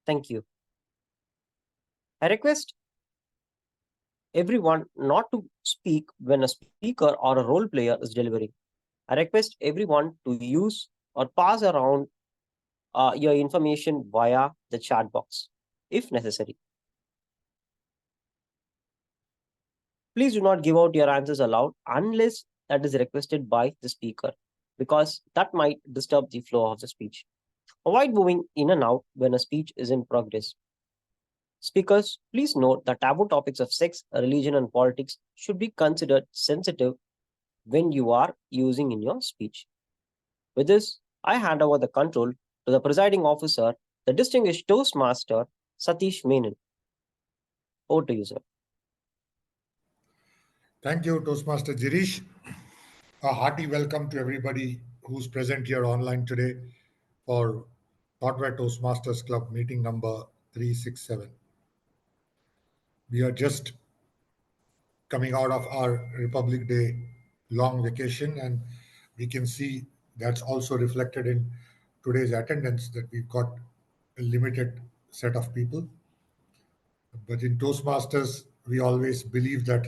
Thank you. I request everyone not to speak when a speaker or a role player is delivering. I request everyone to use or pass around your information via the chat box if necessary. Please do not give out your answers aloud unless that is requested by the speaker, because that might disturb the flow of the speech. Avoid moving in and out when a speech is in progress. Speakers, please note that taboo topics of sex, religion, and politics should be considered sensitive when you are using in your speech. With this, I hand over the control to the presiding officer, the distinguished Toastmaster, Satish Menon. Over to you, sir. Thank you, Toastmaster Girish. A hearty welcome to everybody who's present here online today for Thoughtware Toastmasters Club meeting number 367. We are just coming out of our Republic Day long vacation, and we can see that's also reflected in today's attendance that we've got a limited set of people. But in Toastmasters, we always believe that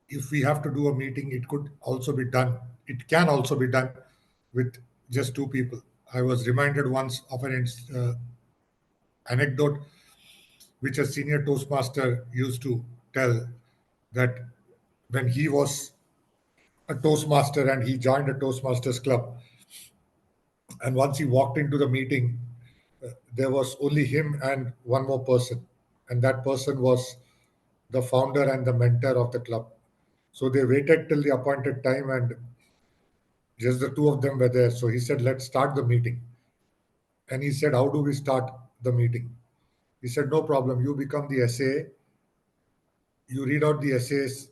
if we have to do a meeting, it could also be done. It can also be done with just two people. I was reminded once of an anecdote which a senior Toastmaster used to tell, that when he was a Toastmaster and he joined a Toastmasters club, and once he walked into the meeting, there was only him and one more person, and that person was the founder and the mentor of the club. So they waited till the appointed time, and just the two of them were there. So he said, "Let's start the meeting." And he said, "How do we start the meeting?" He said, "No problem. You become the SA, you read out the SA's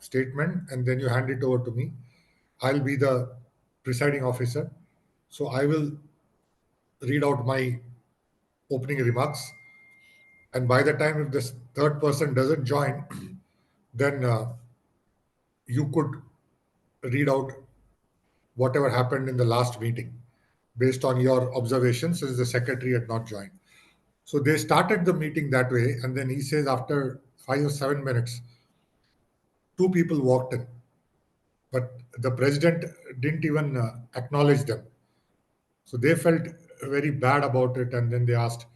statement, and then you hand it over to me. I'll be the presiding officer. So I will read out my opening remarks. And by the time, if this third person doesn't join, then you could read out whatever happened in the last meeting based on your observations, since the secretary had not joined." So they started the meeting that way. And then he says, after 5 or 7 minutes, two people walked in, but the president didn't even acknowledge them. So they felt very bad about it. And then they asked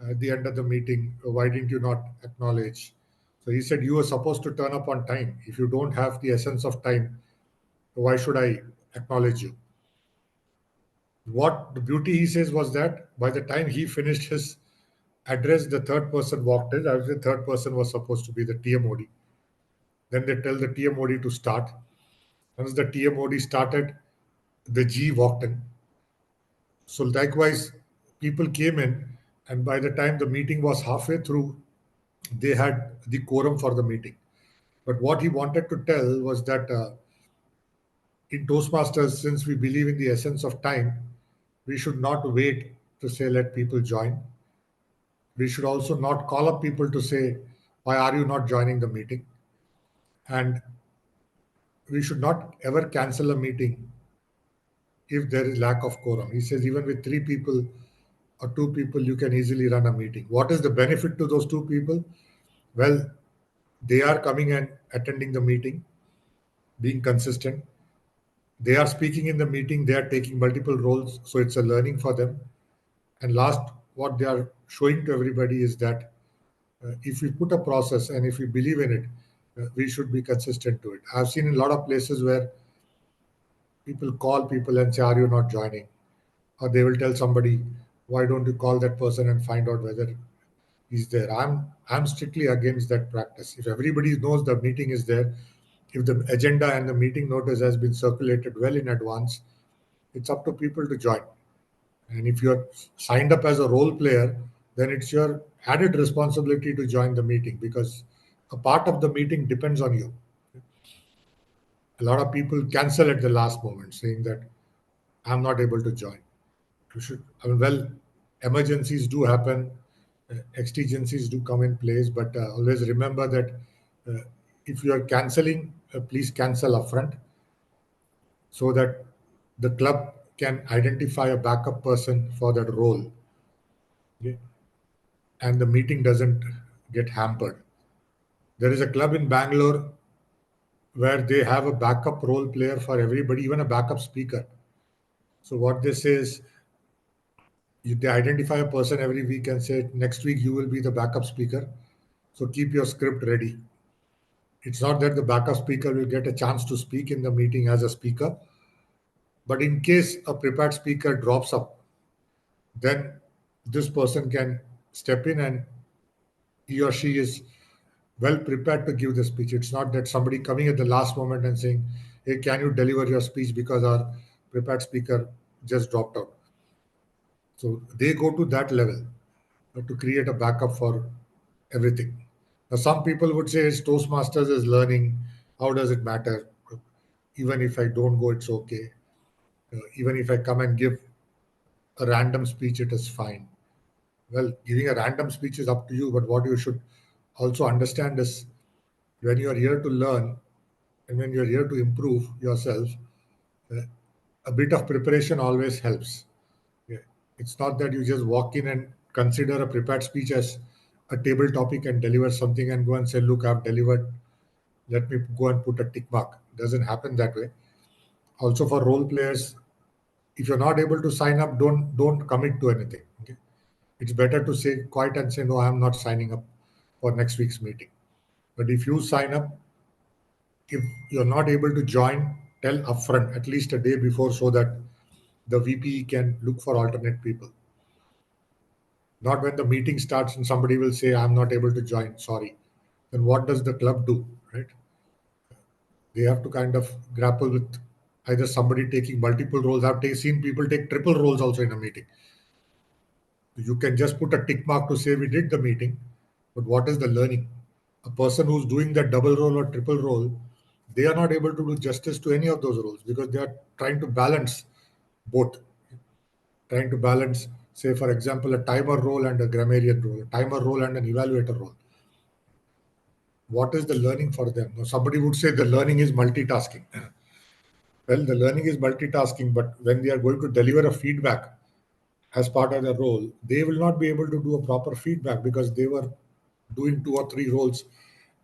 at the end of the meeting, "Why didn't you not acknowledge?" So he said, "You were supposed to turn up on time. If you don't have the essence of time, why should I acknowledge you?" What the beauty, he says, was that by the time he finished his address, the third person walked in. As the third person was supposed to be the TMOD. Then they tell the TMOD to start. Once the TMOD started, the G walked in. So likewise, people came in, and by the time the meeting was halfway through, they had the quorum for the meeting. But what he wanted to tell was that in Toastmasters, since we believe in the essence of time, we should not wait to say let people join. We should also not call up people to say, "Why are you not joining the meeting?" And we should not ever cancel a meeting if there is lack of quorum. He says even with three people or two people, you can easily run a meeting. What is the benefit to those two people? Well, they are coming and attending the meeting, being consistent. They are speaking in the meeting, they are taking multiple roles, so it's a learning for them. And last, what they are showing to everybody is that if we put a process and if we believe in it, we should be consistent to it. I've seen in a lot of places where people call people and say, "Are you not joining?" Or they will tell somebody, "Why don't you call that person and find out whether he's there?" I'm strictly against that practice. If everybody knows the meeting is there, if the agenda and the meeting notice has been circulated well in advance, it's up to people to join. And if you're signed up as a role player, then it's your added responsibility to join the meeting, because a part of the meeting depends on you. A lot of people cancel at the last moment saying that I'm not able to join. You should, I mean, well, emergencies do happen, exigencies do come in place, but always remember that uh, if you are canceling, please cancel upfront so that the club can identify a backup person for that role. Okay? And the meeting doesn't get hampered. There is a club in Bangalore where they have a backup role player for everybody, even a backup speaker. So what they say is they identify a person every week and say, next week you will be the backup speaker. So keep your script ready. It's not that the backup speaker will get a chance to speak in the meeting as a speaker, but in case a prepared speaker drops up, then this person can step in and he or she is well prepared to give the speech. It's not that somebody coming at the last moment and saying, hey, can you deliver your speech because our prepared speaker just dropped out. So they go to that level to create a backup for everything. Now, some people would say it's Toastmasters is learning. How does it matter? Even if I don't go, it's okay. Even if I come and give a random speech, it is fine. Well, giving a random speech is up to you, but what you should also understand is when you are here to learn and when you're here to improve yourself, uh, a bit of preparation always helps. Yeah. It's not that you just walk in and consider a prepared speech as a table topic and deliver something and go and say, look, I've delivered. Let me go and put a tick mark. It doesn't happen that way. Also for role players, if you're not able to sign up, don't commit to anything. Okay? It's better to say quiet and say, no, I'm not signing up for next week's meeting. But if you sign up, if you're not able to join, tell upfront at least a day before so that the VP can look for alternate people. Not when the meeting starts and somebody will say, I'm not able to join, sorry. Then what does the club do, right? They have to kind of grapple with either somebody taking multiple roles. Seen people take triple roles also in a meeting. You can just put a tick mark to say we did the meeting, but what is the learning? A person who's doing that double role or triple role, they are not able to do justice to any of those roles because they are trying to balance both. Trying to balance, say, for example, a timer role and a grammarian role, a timer role and an evaluator role. What is the learning for them? Now, somebody would say the learning is multitasking. Well, the learning is multitasking, but when they are going to deliver a feedback as part of the role, they will not be able to do a proper feedback because they were doing two or three roles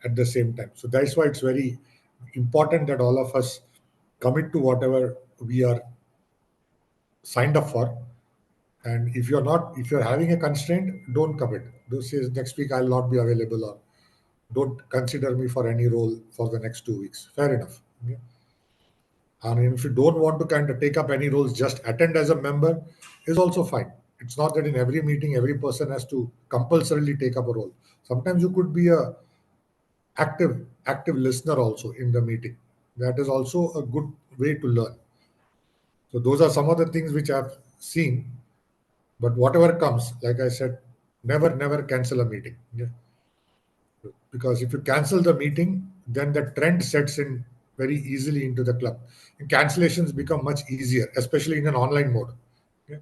at the same time. So that's why it's very important that all of us commit to whatever we are signed up for. And if you're having a constraint, don't commit. Don't say next week I'll not be available or don't consider me for any role for the next 2 weeks. Fair enough. Okay? And if you don't want to kind of take up any roles, just attend as a member is also fine. It's not that in every meeting, every person has to compulsorily take up a role. Sometimes you could be a active listener also in the meeting. That is also a good way to learn. So those are some of the things which I've seen. But whatever comes, like I said, never cancel a meeting. Yeah. Because if you cancel the meeting, then the trend sets in very easily into the club. And cancellations become much easier, especially in an online mode. Okay?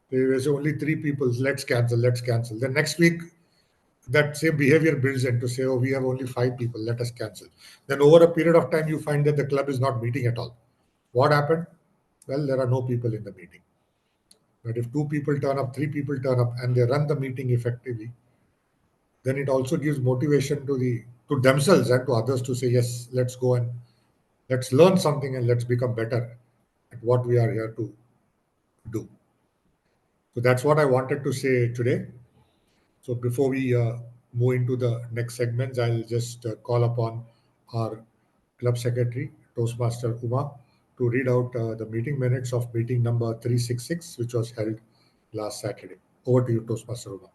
There's only three people, let's cancel. Then next week, that same behavior builds in to say, oh, we have only five people, let us cancel. Then over a period of time, you find that the club is not meeting at all. What happened? Well, there are no people in the meeting. But if two people turn up, three people turn up, and they run the meeting effectively, then it also gives motivation to themselves and to others to say, yes, let's go and let's learn something and let's become better at what we are here to do. So that's what I wanted to say today. So before we move into the next segments, I'll just call upon our club secretary, Toastmaster Uma, to read out the meeting minutes of meeting number 366, which was held last Saturday. Over to you, Toastmaster Uma.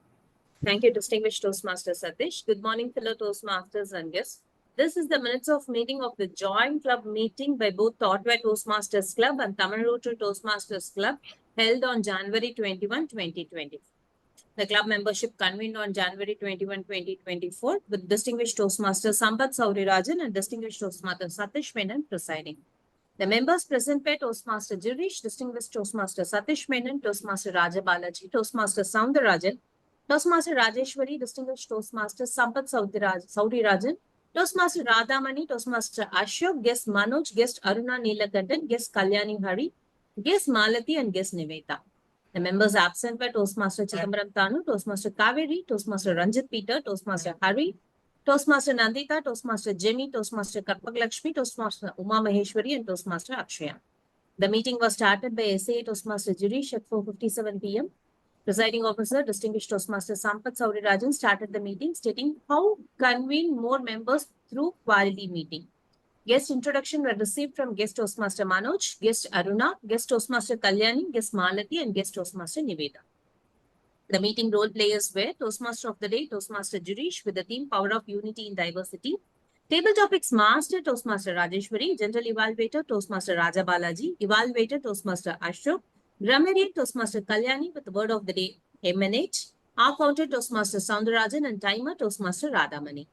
Thank you, distinguished Toastmaster Satish. Good morning, fellow Toastmasters and guests. This is the minutes of meeting of the joint club meeting by both Thoughtware Toastmasters Club and Tamil Rotary Toastmasters Club held on January 21, 2020. The club membership convened on January 21, 2024 with distinguished Toastmaster Sampath Saurirajan and distinguished Toastmaster Satish Menon presiding. The members present were Toastmaster Girish, distinguished Toastmaster Satish Menon, Toastmaster Raja Balaji, Toastmaster Soundarajan, Toastmaster Rajeshwari, distinguished Toastmaster Sampath Saurirajan, Toastmaster Radhamani, Toastmaster Ashok, guest Manoj, guest Aruna Neelakandan, guest Kalyani Hari, guest Malati, and guest Niveta. The members absent were Toastmaster Chidambaram Tanu, Toastmaster Kaveri, Toastmaster Ranjit Peter, Toastmaster Hari, Toastmaster Nandita, Toastmaster Jimmy, Toastmaster Karpak Lakshmi, Toastmaster Uma Maheshwari, and Toastmaster Akshaya. The meeting was started by SA Toastmaster Girish at 4:57 p.m. Presiding officer, distinguished Toastmaster Sampath Saurirajan, started the meeting stating how convene more members through quality meeting. Guest introduction were received from guest Toastmaster Manoj, guest Aruna, guest Toastmaster Kalyani, guest Malati, and guest Toastmaster Niveda. The meeting role players were Toastmaster of the Day, Toastmaster Girish, with the theme Power of Unity in Diversity. Table topics Master, Toastmaster Rajeshwari, General Evaluator, Toastmaster Raja Balaji, Evaluator, Toastmaster Ashok, Grammarian, Toastmaster Kalyani, with the word of the day MNH, our counter, Toastmaster Soundarajan, and timer, Toastmaster Radhamani.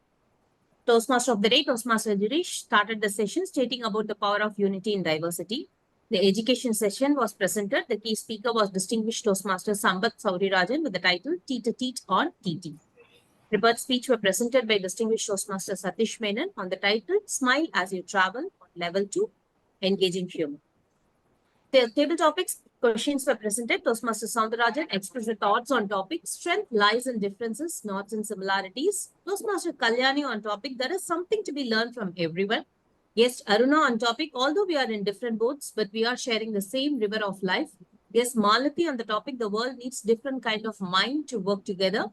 Toastmaster of the Day, Toastmaster Girish, started the session stating about the power of unity in diversity. The education session was presented. The key speaker was distinguished Toastmaster Sambat Saurirajan with the title Teat to Teat on TT. Prepared speech were presented by distinguished Toastmaster Satish Menon on the title Smile as You Travel on Level 2, Engaging Humor. The table topics questions were presented. Toastmaster Soundarajan expressed the thoughts on topic strength lies in differences, not in similarities. Toastmaster Kalyani on topic there is something to be learned from everyone. Guest Aruna on topic although we are in different boats but we are sharing the same river of life. Guest Malati on the topic the world needs different kind of mind to work together.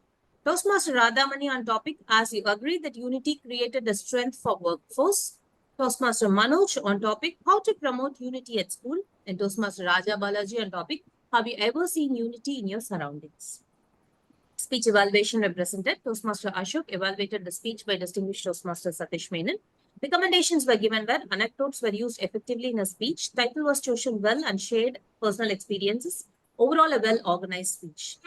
Toastmaster Radhamani on topic as you agree that unity created a strength for workforce. Toastmaster Manoj on topic how to promote unity at school, and Toastmaster Raja Balaji on topic have you ever seen unity in your surroundings? Speech evaluation represented. Toastmaster Ashok evaluated the speech by distinguished Toastmaster Satish Menon. Recommendations were given where anecdotes were used effectively in a speech. Title was chosen well and shared personal experiences. Overall, a well-organized speech.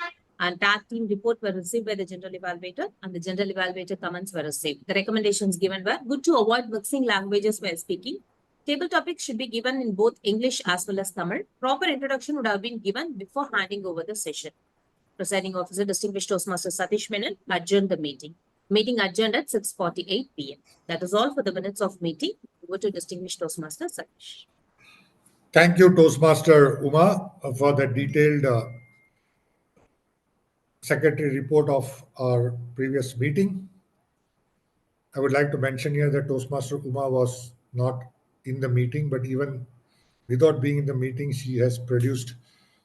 And tag team report were received by the general evaluator and the general evaluator comments were received. The recommendations given were good to avoid mixing languages while speaking. Table topics should be given in both English as well as Tamil. Proper introduction would have been given before handing over the session. Presiding officer, distinguished Toastmaster Satish Menon, adjourned the meeting. Meeting adjourned at 6:48 p.m. That is all for the minutes of meeting. Over to distinguished Toastmaster Satish. Thank you, Toastmaster Uma, for the detailed secretary report of our previous meeting. I would like to mention here that Toastmaster Uma was not in the meeting, but even without being in the meeting, she has produced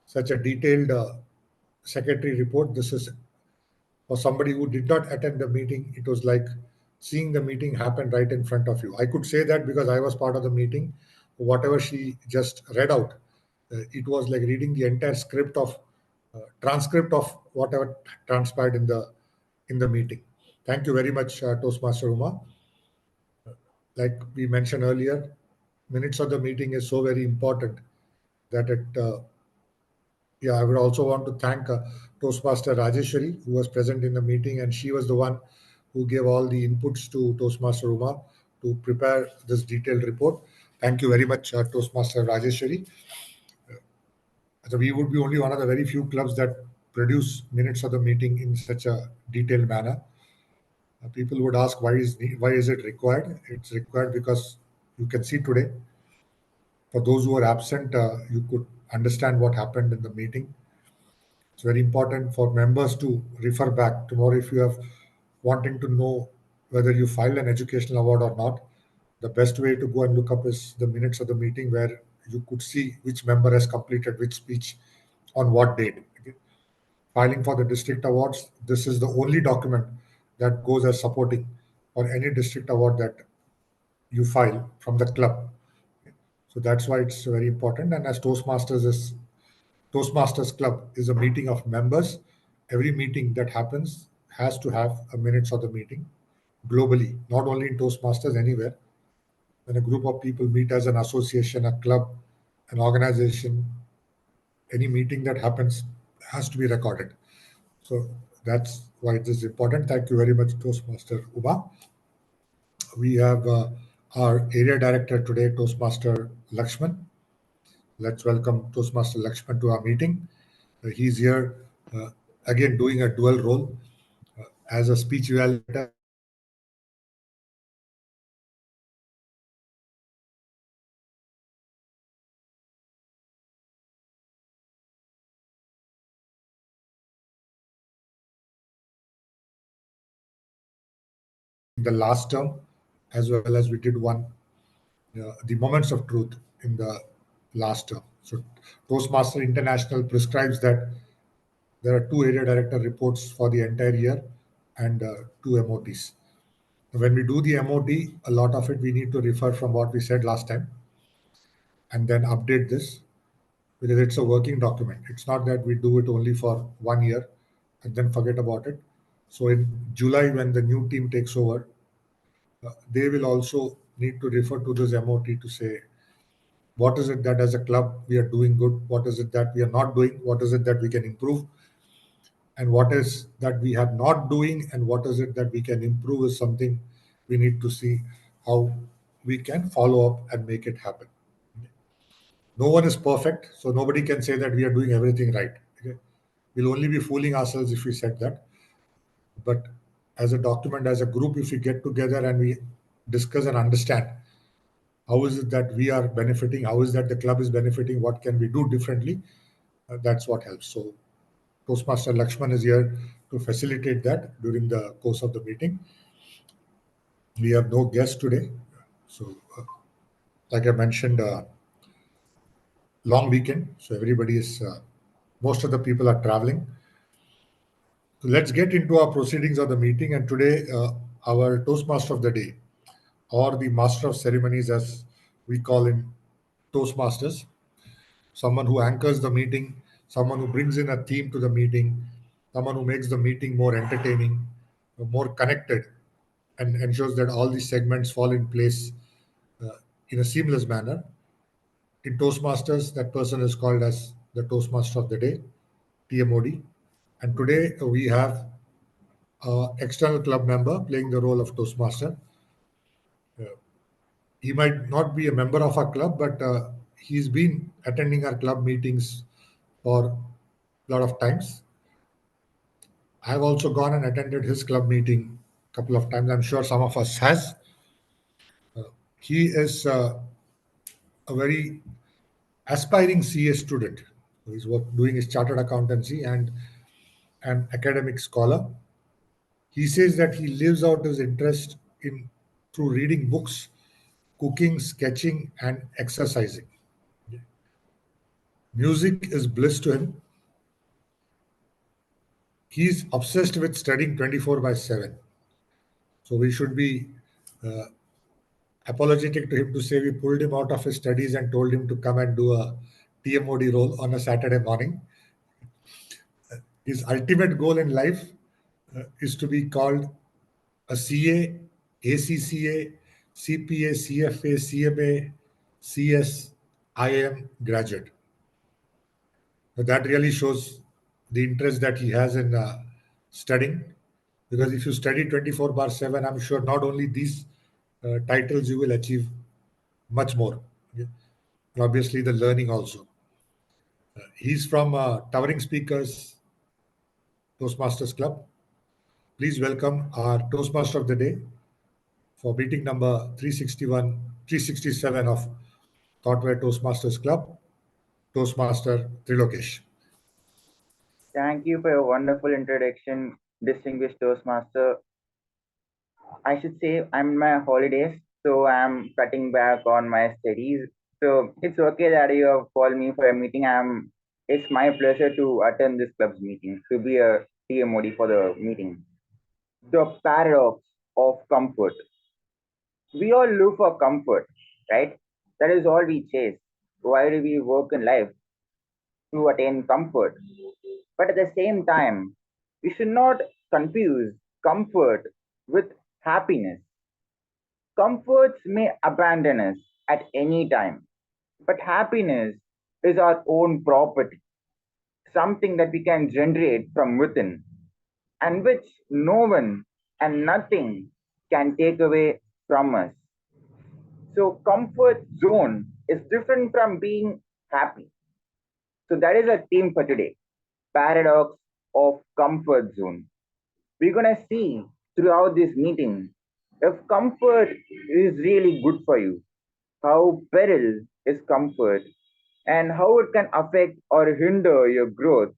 such a detailed secretary report. This is for somebody who did not attend the meeting. It was like seeing the meeting happen right in front of you. I could say that because I was part of the meeting. Whatever she just read out, it was like reading the entire script of transcript of whatever transpired in the meeting. Thank you very much, Toastmaster Uma. Like we mentioned earlier, minutes of the meeting is so very important that it. Yeah, I would also want to thank Toastmaster Rajeshwari, who was present in the meeting, and she was the one who gave all the inputs to Toastmaster Uma to prepare this detailed report. Thank you very much, Toastmaster Rajeshwari. So we would be only one of the very few clubs that produce minutes of the meeting in such a detailed manner. People would ask why is it required? It's required because you can see today. For those who are absent, you could understand what happened in the meeting. It's very important for members to refer back tomorrow if you have wanting to know whether you filed an educational award or not. The best way to go and look up is the minutes of the meeting where you could see which member has completed which speech on what date. Okay. Filing for the district awards, this is the only document that goes as supporting for any district award that you file from the club. So that's why it's very important. And as Toastmasters Club is a meeting of members. Every meeting that happens has to have a minutes of the meeting globally, not only in Toastmasters, anywhere. When a group of people meet as an association, a club, an organization, any meeting that happens has to be recorded. So that's why this is important. Thank you very much, Toastmaster Uba. We have our area director today, Toastmaster Lakshman. Let's welcome Toastmaster Lakshman to our meeting. He's here uh, again doing a dual role as a speech evaluator as well as a speaker. Toastmaster Lakshman, over to you. the last term, as well as we did one, the moments of truth in the last term. So Toastmaster International prescribes that there are two area director reports for the entire year and two MOTs. When we do the MOT, a lot of it we need to refer from what we said last time and then update this because it's a working document. It's not that we do it only for 1 year and then forget about it. So in July, when the new team takes over, they will also need to refer to this MOT to say, what is it that as a club we are doing good? What is it that we are not doing? What is it that we can improve? And what is that we are not doing? And what is it that we can improve is something we need to see how we can follow up and make it happen. No one is perfect, so nobody can say that we are doing everything right. Okay? We'll only be fooling ourselves if we said that. But as a document, as a group, if we get together and we discuss and understand how is it that we are benefiting, how is that the club is benefiting, what can we do differently, that's what helps. So Toastmaster Lakshman is here to facilitate that during the course of the meeting. We have no guests today. So, like I mentioned, long weekend. So everybody is, most of the people are traveling. So let's get into our proceedings of the meeting. And today, our Toastmaster of the day, or the Master of Ceremonies, as we call him, Toastmasters, someone who anchors the meeting, someone who brings in a theme to the meeting, someone who makes the meeting more entertaining, more connected, and ensures that all these segments fall in place uh, in a seamless manner. In Toastmasters, that person is called as the Toastmaster of the day, TMOD. And today we have an external club member playing the role of Toastmaster. Uh, he might not be a member of our club, but he's been attending our club meetings for a lot of times. I've also gone and attended his club meeting a couple of times. I'm sure some of us has. Uh, he is a very aspiring CA student. He's doing his chartered accountancy and an academic scholar. He says that he lives out his interest in through reading books, cooking, sketching, and exercising. Music is bliss to him. He's obsessed with studying 24 by 7. So we should be uh, apologetic to him to say we pulled him out of his studies and told him to come and do a TMOD role on a Saturday morning. His ultimate goal in life is to be called a CA, ACCA, CPA, CFA, CMA, CS, IM graduate. So that really shows the interest that he has in studying. Because if you study 24 bar 7, I'm sure not only these titles you will achieve much more. Okay? And obviously, the learning also. He's from Towering Speakers Toastmasters Club. Please welcome our Toastmaster of the Day for meeting number 361, 367 of Thoughtware Toastmasters Club, Toastmaster Trilokesh. Thank you for your wonderful introduction, distinguished Toastmaster. I should say I'm in my holidays, so I'm cutting back on my studies. So it's okay that you have called me for a meeting. It's my pleasure to attend this club's meeting, to be a TMOD for the meeting. The paradox of comfort. We all look for comfort, right? That is all we chase. Why do we work in life? To attain comfort. But at the same time, we should not confuse comfort with happiness. Comforts may abandon us at any time, but happiness is our own property, something that we can generate from within, and which no one and nothing can take away from us. So, comfort zone is different from being happy. So, that is our theme for today, paradox of comfort zone. We're going to see throughout this meeting if comfort is really good for you, how peril is comfort, and how it can affect or hinder your growth,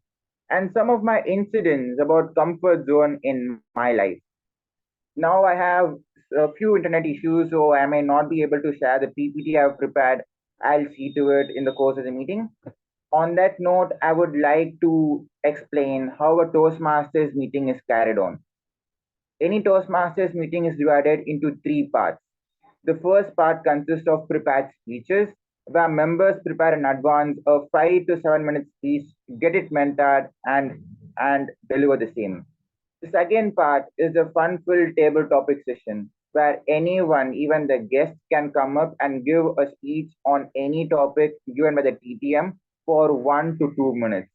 and some of my incidents about comfort zone in my life. Now I have a few internet issues, so I may not be able to share the PPT I've prepared. I'll see to it in the course of the meeting. On that note, I would like to explain how a Toastmasters meeting is carried on. Any Toastmasters meeting is divided into three parts. The first part consists of prepared speeches, where members prepare in advance a 5 to 7 minute speech, get it mentored, and deliver the same. The second part is a fun-filled table topic session, where anyone, even the guest, can come up and give a speech on any topic given by the TTM for 1 to 2 minutes.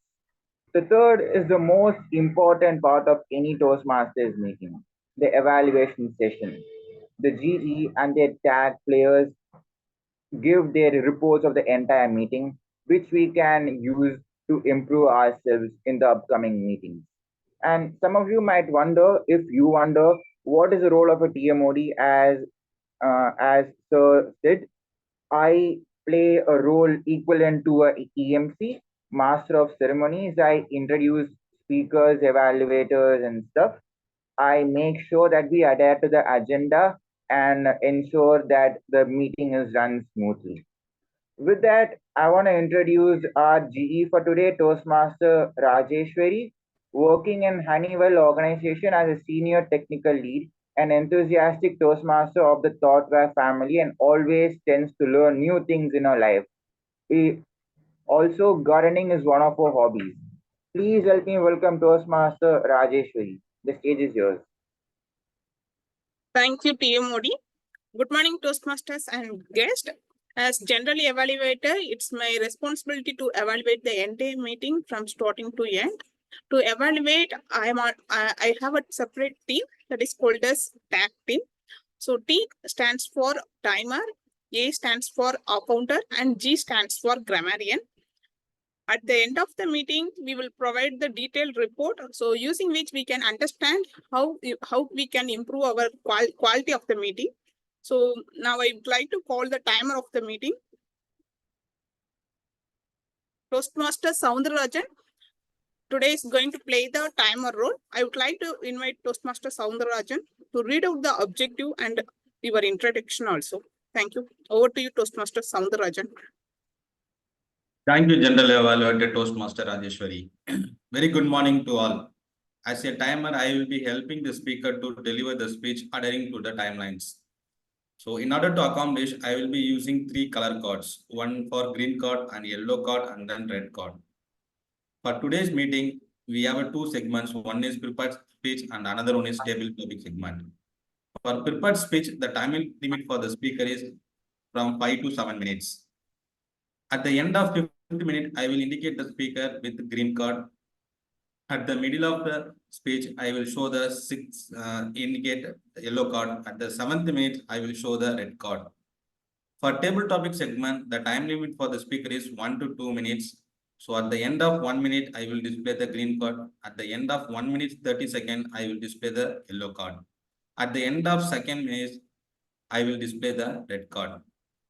The third is the most important part of any Toastmasters meeting, the evaluation session. The GE and their tag players give their reports of the entire meeting, which we can use to improve ourselves in the upcoming meetings. And some of you might wonder, if you wonder, what is the role of a TMOD? As Sir said, I play a role equivalent to a EMC, Master of Ceremonies. I introduce speakers, evaluators, and stuff. I make sure that we adhere to the agenda and ensure that the meeting is run smoothly. With that, I want to introduce our GE for today, Toastmaster Rajeshwari, working in Honeywell organization as a senior technical lead, an enthusiastic Toastmaster of the Thoughtware family, and always tends to learn new things in her life. Also, gardening is one of her hobbies. Please help me welcome Toastmaster Rajeshwari. The stage is yours. Thank you, TMOD. Good morning, Toastmasters and guests. As general evaluator, it's my responsibility to evaluate the entire meeting from starting to end. To evaluate, I have a separate team that is called as tag team. So T stands for timer, A stands for accounter, and G stands for grammarian. At the end of the meeting, we will provide the detailed report, so using which we can understand how we can improve our quality of the meeting. So now I would like to call the timer of the meeting. Toastmaster Soundararajan today is going to play the timer role. I would like to invite Toastmaster Soundararajan to read out the objective and your introduction also. Thank you. Over to you, Toastmaster Soundararajan. Thank you, General Evaluator Toastmaster Rajeshwari. Very good morning to all. As a timer, I will be helping the speaker to deliver the speech adhering to the timelines. So in order to accomplish, I will be using 3 color cards, one for green card and yellow card and then red card. For today's meeting, we have 2 segments. One is prepared speech and another one is table topic segment. For prepared speech, the time limit for the speaker is from 5 to 7 minutes. At the end of 50 minutes, I will indicate the speaker with the green card. At the middle of the speech, I will show the indicate the yellow card. At the 7th minute, I will show the red card. For table topic segment, the time limit for the speaker is 1 to 2 minutes. So at the end of 1 minute, I will display the green card. At the end of 1 minute 30 seconds, I will display the yellow card. At the end of 2nd minute, I will display the red card.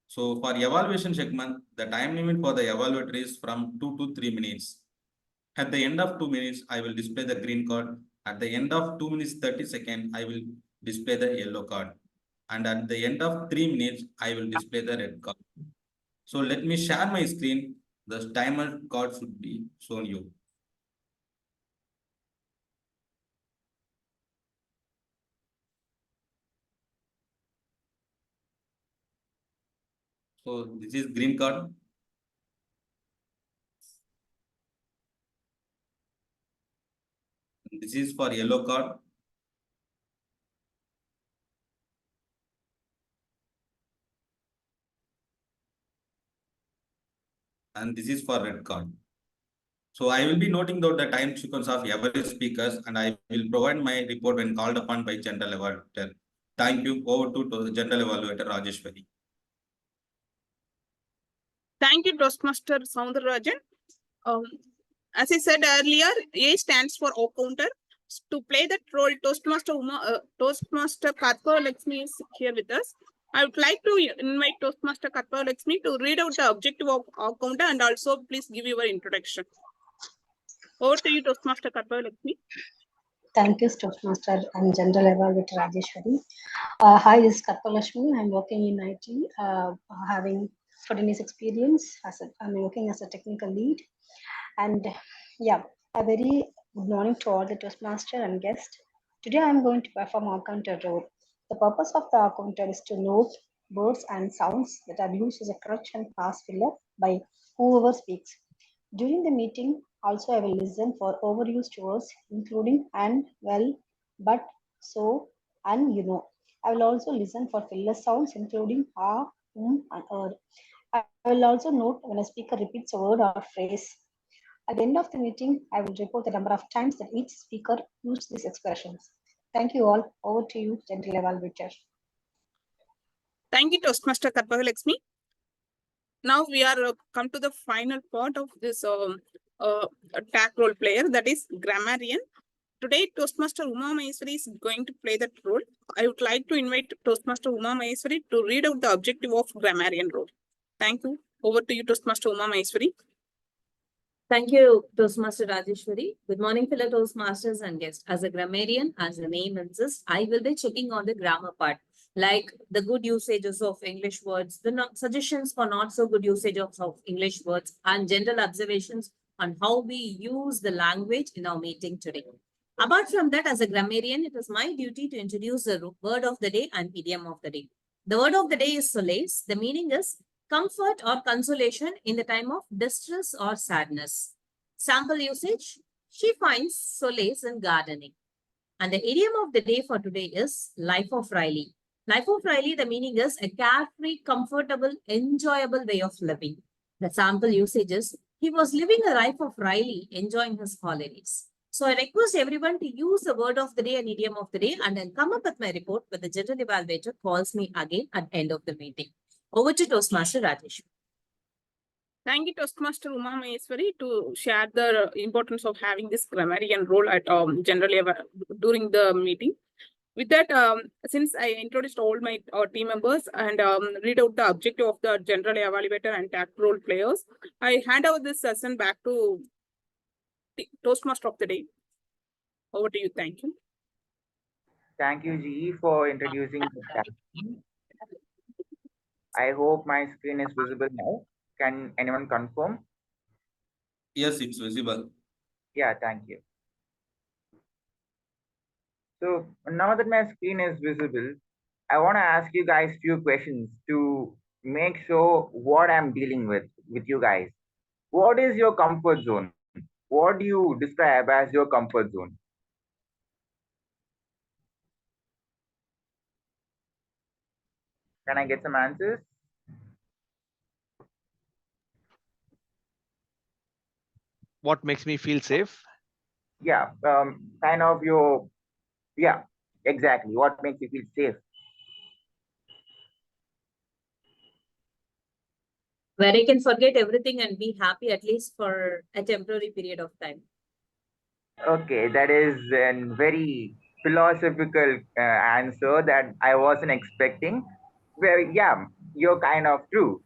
So for evaluation segment, the time limit for the evaluator is from 2 to 3 minutes. At the end of 2 minutes, I will display the green card. At the end of 2 minutes 30 seconds, I will display the yellow card. And at the end of 3 minutes, I will display the red card. So let me share my screen. The timer card should be shown you. So this is green card. This is for yellow card. And this is for red card. So I will be noting down the time sequence of every speakers and I will provide my report when called upon by General Evaluator. Thank you. Over to the General Evaluator Rajeshwari. Thank you, Toastmaster Soundararajan. As I said earlier, A stands for accounter. To play that role, Toastmaster Karpa Lakshmi is here with us. I would like to invite Toastmaster Karpa Lakshmi to read out the objective of accounter and also please give your introduction. Over to you, Toastmaster Karpa Lakshmi. Thank you, Toastmaster and General Evaluator Rajeshwari. Hi, this is Katpalashmi. I'm working in IT, having 14 years experience. I'm working as a technical lead. And yeah, a very good morning to all the Toastmaster and guests. Today I'm going to perform our counter role. The purpose of the counter is to note words and sounds that are used as a crutch and pass filler by whoever speaks. During the meeting, also I will listen for overused words, including and, well, but, so, and you know. I will also listen for filler sounds, including and I will also note when a speaker repeats a word or phrase. At the end of the meeting, I will report the number of times that each speaker used these expressions. Thank you all. Over to you, General Evaluator. Thank you, Toastmaster Karpalakshmi. Now we are come to the final part of this tag role player, that is grammarian. Today, Toastmaster Uma Maheswari is going to play that role. I would like to invite Toastmaster Uma Maheswari to read out the objective of grammarian role. Thank you. Over to you, Toastmaster Uma Maheswari. Thank you, Toastmaster Rajeshwari. Good morning, fellow Toastmasters and guests. As a grammarian, as the name insists, I will be checking on the grammar part, like the good usages of English words, the suggestions for not so good usage of English words, and general observations on how we use the language in our meeting today. Apart from that, as a grammarian, it is my duty to introduce the word of the day and idiom of the day. The word of the day is solace. The meaning is comfort or consolation in the time of distress or sadness. Sample usage, she finds solace in gardening. And the idiom of the day for today is life of Riley. Life of Riley, the meaning is a carefree, comfortable, enjoyable way of living. The sample usage is, he was living a life of Riley, enjoying his holidays. So I request everyone to use the word of the day and idiom of the day and then come up with my report when the general evaluator calls me again at the end of the meeting. Over to Toastmaster Rajesh. Thank you, Toastmaster Uma Maheswari, to share the importance of having this grammarian role at generally during the meeting. With that, since I introduced all my team members and read out the objective of the general evaluator and tag role players, I hand over this session back to the Toastmaster of the day. Over to you. Thank you. Thank you, GE, for introducing the tag team. I hope my screen is visible now. Can anyone confirm? Yes, it's visible. Yeah, thank you. So now that my screen is visible, I want to ask you guys few questions to make sure what I'm dealing with you guys. What is your comfort zone? What do you describe as your comfort zone? Can I get some answers? What makes me feel safe? Yeah, kind of your, yeah, exactly. What makes you feel safe? Where I can forget everything and be happy at least for a temporary period of time. Okay, that is a very philosophical answer that I wasn't expecting. Well, yeah, you're kind of true.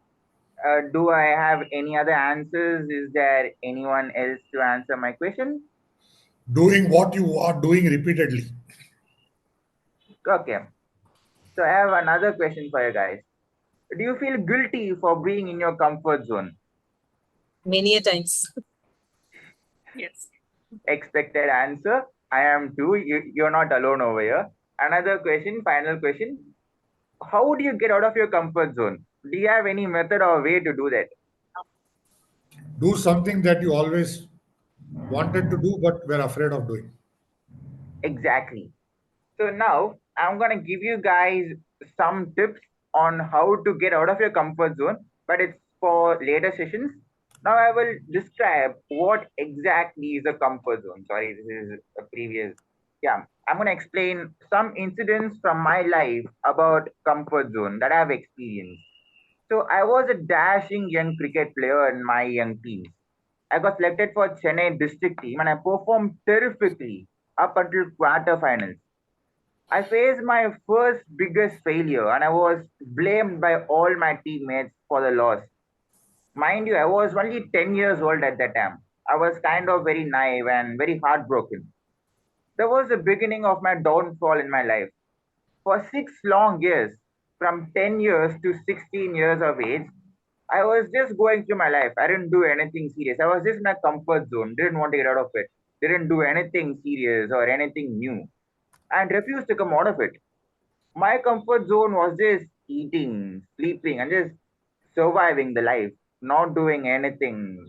Do I have any other answers? Is there anyone else to answer my question? Doing what you are doing repeatedly. Okay, so I have another question for you guys. Do you feel guilty for being in your comfort zone? Many a times. Yes. Expected answer. I am too. You're not alone over here. Another question, final question. How do you get out of your comfort zone? Do you have any method or way to do that? Do something that you always wanted to do but were afraid of doing. Exactly. So now I'm gonna give you guys some tips on how to get out of your comfort zone, but it's for later sessions. Now I will describe what exactly is a comfort zone. Sorry, this is a previous. Yeah, I'm gonna explain some incidents from my life about comfort zone that I've experienced. So I was a dashing young cricket player in my young teens. I got selected for Chennai district team and I performed terrifically up until quarterfinals. I faced my first biggest failure and I was blamed by all my teammates for the loss. Mind you, I was only 10 years old at that time. I was kind of very naive and very heartbroken. That was the beginning of my downfall in my life. For 6 long years, from 10 years to 16 years of age, I was just going through my life. I didn't do anything serious. I was just in my comfort zone, didn't want to get out of it, didn't do anything serious or anything new, and refused to come out of it. My comfort zone was just eating, sleeping, and just surviving the life, not doing anything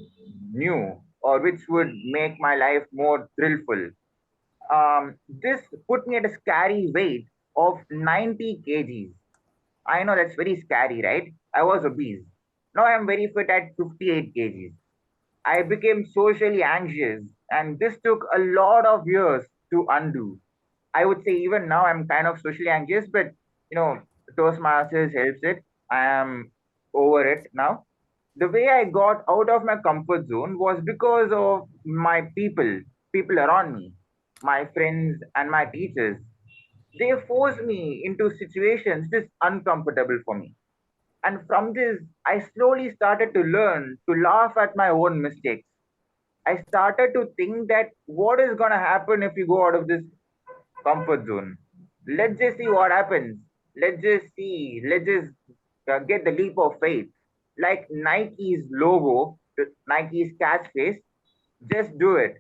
new or which would make my life more thrillful. This put me at a scary weight of 90 kgs. I know that's very scary, right? I was obese. Now I'm very fit at 58 kgs. I became socially anxious, and this took a lot of years to undo. I would say even now I'm kind of socially anxious, but you know, Toastmasters helps it. I am over it now. The way I got out of my comfort zone was because of my people around me, my friends and my teachers. They forced me into situations this uncomfortable for me. And from this, I slowly started to learn to laugh at my own mistakes. I started to think that what is going to happen if you go out of this comfort zone? Let's just see what happens. Let's just see. Let's just get the leap of faith. Like Nike's logo, Nike's catchphrase, just do it.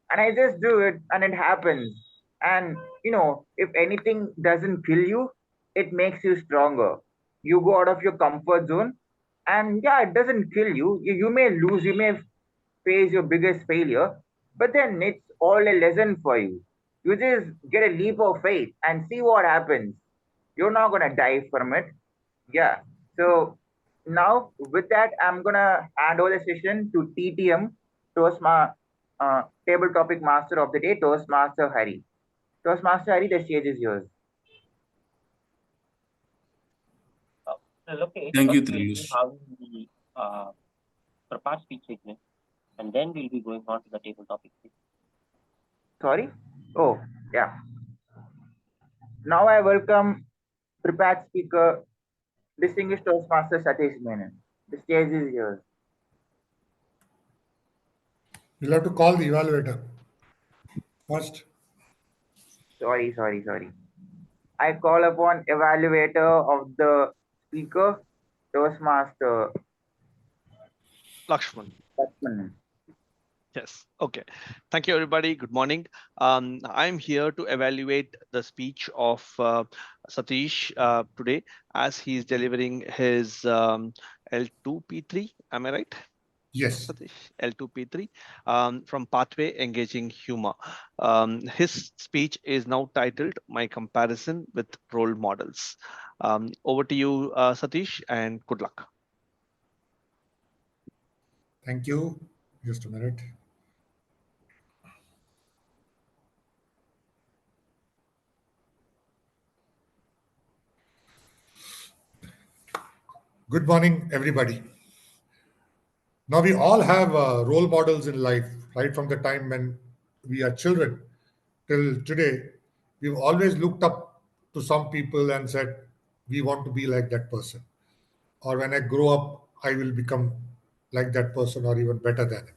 And I just do it and it happens. And if anything doesn't kill you, it makes you stronger. You go out of your comfort zone, and yeah, it doesn't kill you. You may lose, you may face your biggest failure, but then it's all a lesson for you. You just get a leap of faith and see what happens. You're not gonna die from it. Yeah. So now with that, I'm gonna hand over the session to TTM, Table Topic Master of the Day, Toastmaster Hari. Toastmaster Hari, the stage is yours. Okay, Thank you, first we'll be Trish. having the prepared speech segment, and then we'll be going on to the table topic. Sorry? Oh, yeah. Now I welcome prepared speaker, distinguished Toastmaster Satish Menon. The stage is yours. You'll have to call the evaluator first. Sorry. I call upon evaluator of the speaker, Toastmaster Lakshman. Lakshman. Yes. Okay. Thank you, everybody. Good morning. I'm here to evaluate the speech of Satish today as he's delivering his L2P3. Am I right? Yes. Satish, L2P3 from Pathway Engaging Humor. His speech is now titled My Comparison with Role Models. Over to you, Satish, and good luck. Thank you. Just a minute. Good morning, everybody. Now, we all have role models in life, right from the time when we are children till today. We've always looked up to some people and said, we want to be like that person. Or when I grow up, I will become like that person or even better than him.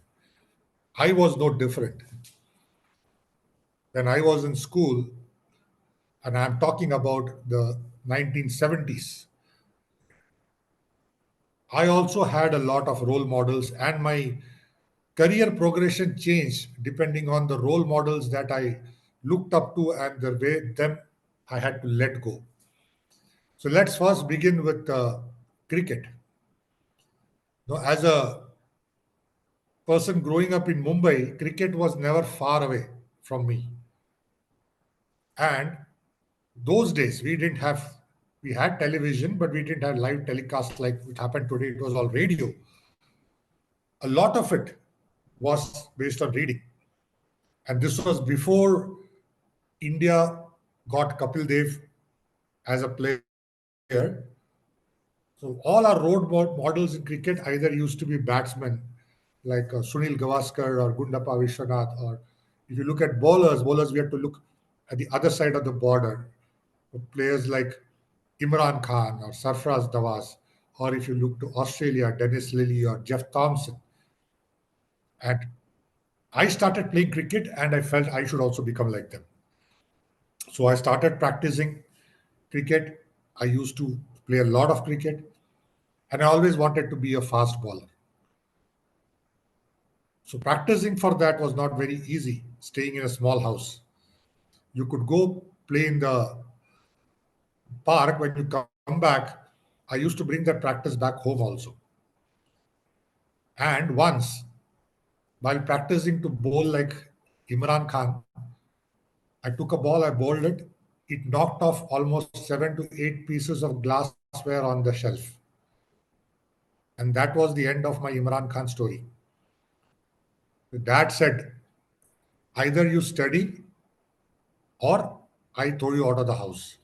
I was no different. When I was in school, and I'm talking about the 1970s, I also had a lot of role models, and my career progression changed depending on the role models that I looked up to and the way them I had to let go. So let's first begin with cricket. Now, as a person growing up in Mumbai, cricket was never far away from me. And those days we had television, but we didn't have live telecast like it happened today. It was all radio. A lot of it was based on reading. And this was before India got Kapil Dev as a player. So all our models in cricket either used to be batsmen like Sunil Gavaskar or Gundappa Vishwanath, or if you look at bowlers we have to look at the other side of the border. Players like Imran Khan or Sarfraz Dawaz, or if you look to Australia, Dennis Lilly or Jeff Thompson. And I started playing cricket and I felt I should also become like them. So I started practicing cricket. I used to play a lot of cricket, and I always wanted to be a fast bowler. So practicing for that was not very easy, staying in a small house. You could go play in the park. When you come back, I used to bring that practice back home also. And once, while practicing to bowl like Imran Khan, I took a ball, I bowled it. It knocked off almost 7 to 8 pieces of glassware on the shelf. And that was the end of my Imran Khan story. The dad said, either you study or I throw you out of the house.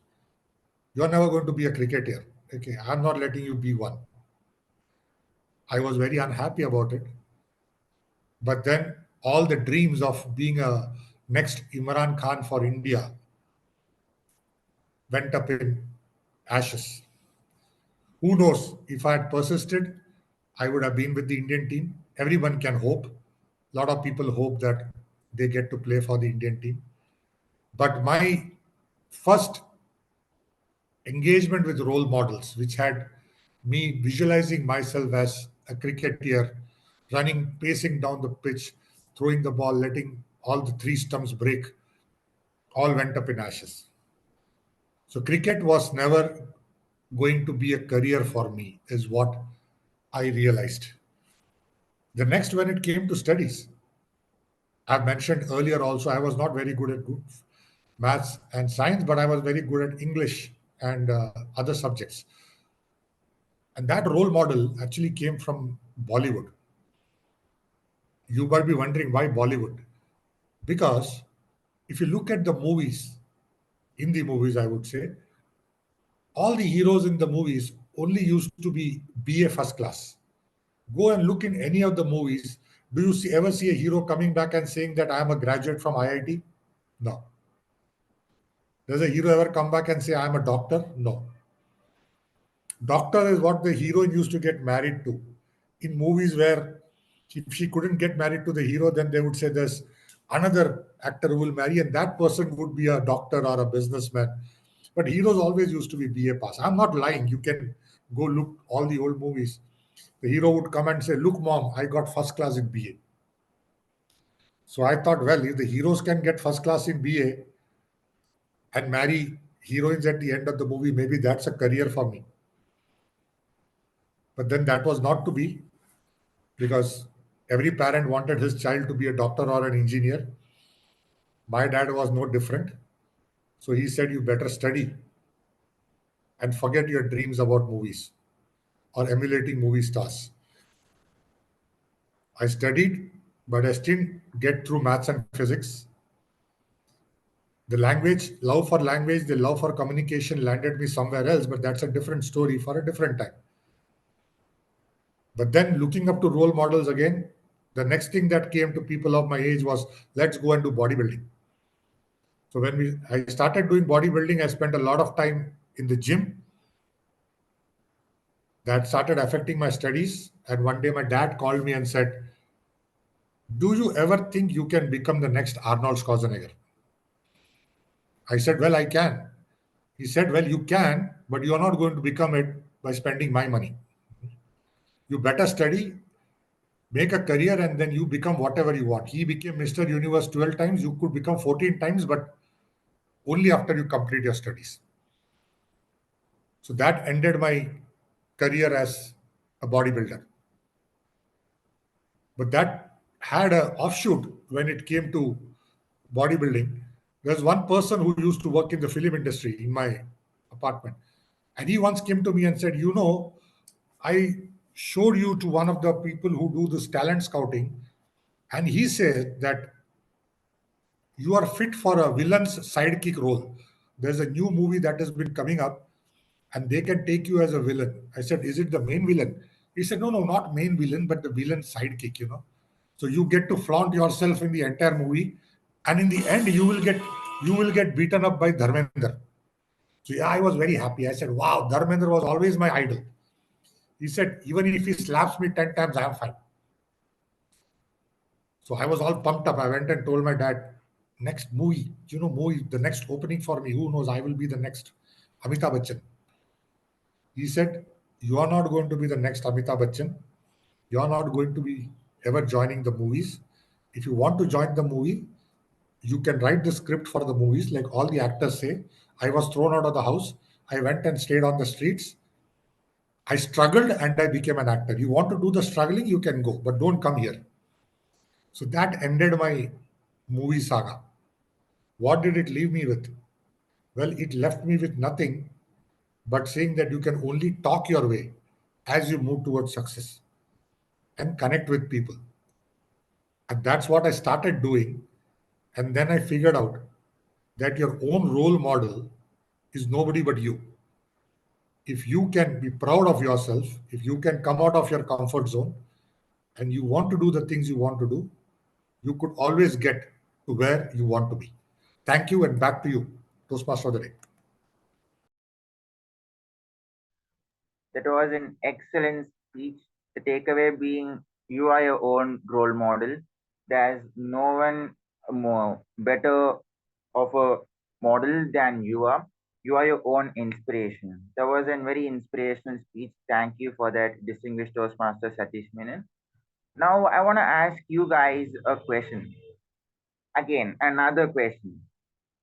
You're never going to be a cricketer. Okay, I'm not letting you be one. I was very unhappy about it. But then all the dreams of being a next Imran Khan for India went up in ashes. Who knows? If I had persisted, I would have been with the Indian team. Everyone can hope. A lot of people hope that they get to play for the Indian team. But my first engagement with role models, which had me visualizing myself as a cricketer, running, pacing down the pitch, throwing the ball, letting all the three stumps break, all went up in ashes. So cricket was never going to be a career for me, is what I realized. The next, when it came to studies, I've mentioned earlier also, I was not very good at maths and science, but I was very good at English and other subjects. And that role model actually came from Bollywood. You might be wondering why Bollywood? Because if you look at the movies, Hindi movies, I would say, all the heroes in the movies only used to be BA first class. Go and look in any of the movies. Do you ever see a hero coming back and saying that I am a graduate from IIT? No. Does a hero ever come back and say I am a doctor? No. Doctor is what the heroine used to get married to. In movies where if she couldn't get married to the hero, then they would say there's another actor who will marry, and that person would be a doctor or a businessman. But heroes always used to be BA pass. I'm not lying. You can go look all the old movies. The hero would come and say, "Look, mom, I got first class in BA." So I thought, well, if the heroes can get first class in BA and marry heroines at the end of the movie, maybe that's a career for me. But then that was not to be, because every parent wanted his child to be a doctor or an engineer. My dad was no different. So he said, you better study and forget your dreams about movies or emulating movie stars. I studied, but I still get through maths and physics. The language, love for language, the love for communication landed me somewhere else, but that's a different story for a different time. But then looking up to role models again, the next thing that came to people of my age was, let's go and do bodybuilding. So when I started doing bodybuilding, I spent a lot of time in the gym. That started affecting my studies. And one day my dad called me and said, do you ever think you can become the next Arnold Schwarzenegger? I said, well, I can. He said, well, you can, but you're not going to become it by spending my money. You better study, make a career, and then you become whatever you want. He became Mr. Universe 12 times. You could become 14 times, but only after you complete your studies. So that ended my career as a bodybuilder. But that had an offshoot when it came to bodybuilding. There's one person who used to work in the film industry in my apartment. And he once came to me and said, I showed you to one of the people who do this talent scouting. And he said that you are fit for a villain's sidekick role. There's a new movie that has been coming up and they can take you as a villain. I said, is it the main villain? He said, no, not main villain, but the villain sidekick. So you get to flaunt yourself in the entire movie. And in the end, you will get beaten up by Dharmender. So yeah, I was very happy. I said, wow, Dharmender was always my idol. He said, even if he slaps me 10 times, I am fine. So I was all pumped up. I went and told my dad, next movie, the next opening for me, who knows, I will be the next Amitabh Bachchan. He said, you are not going to be the next Amitabh Bachchan. You are not going to be ever joining the movies. If you want to join the movie, you can write the script for the movies, like all the actors say. I was thrown out of the house. I went and stayed on the streets. I struggled and I became an actor. You want to do the struggling, you can go, but don't come here. So that ended my movie saga. What did it leave me with? Well, it left me with nothing but saying that you can only talk your way as you move towards success and connect with people. And that's what I started doing. And then I figured out that your own role model is nobody but you. If you can be proud of yourself, if you can come out of your comfort zone and you want to do the things you want to do, you could always get to where you want to be. Thank you, and back to you, Toastmaster of the day. That was an excellent speech. The takeaway being you are your own role model. There's no one more better of a model than you are. You are your own inspiration. That was a very inspirational speech. Thank you for that, distinguished Toastmaster Satish Menon. Now, I want to ask you guys a question. Again, another question.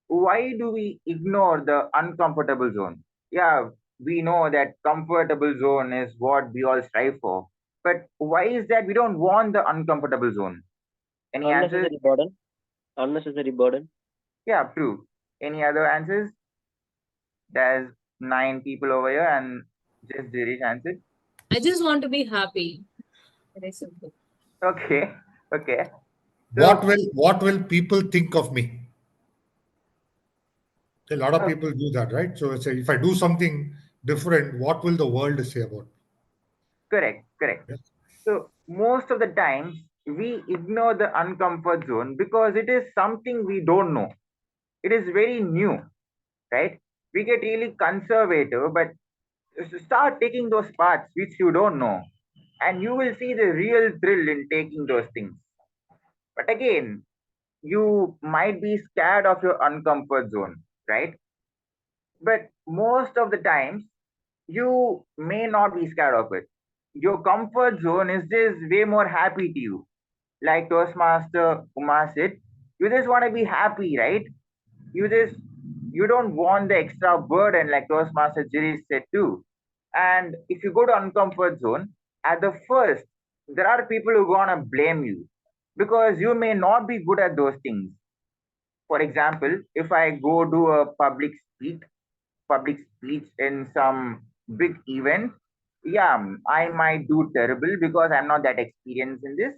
Why do we ignore the uncomfortable zone? Yeah, we know that comfortable zone is what we all strive for. But why is that we don't want the uncomfortable zone? Any answers? Unnecessary burden. Unnecessary burden. Yeah, true. Any other answers? There's 9 people over here and just Dirish answered. I just want to be happy. Very simple. Okay, okay. What will people think of me? A lot of people do that, right? So it's if I do something different, what will the world say about me? Correct, correct. Yes. So most of the times we ignore the uncomfort zone because it is something we don't know. It is very new, right? We get really conservative, but start taking those paths which you don't know, and you will see the real thrill in taking those things. But again, you might be scared of your uncomfort zone, right? But most of the times, you may not be scared of it. Your comfort zone is just way more happy to you. Like Toastmaster Umar said, you just want to be happy, right? You just you don't want the extra burden, like Toastmaster Jiri said too. And if you go to uncomfort zone, at the first, there are people who gonna blame you because you may not be good at those things. For example, if I go do a public speech in some big event, yeah, I might do terrible because I'm not that experienced in this,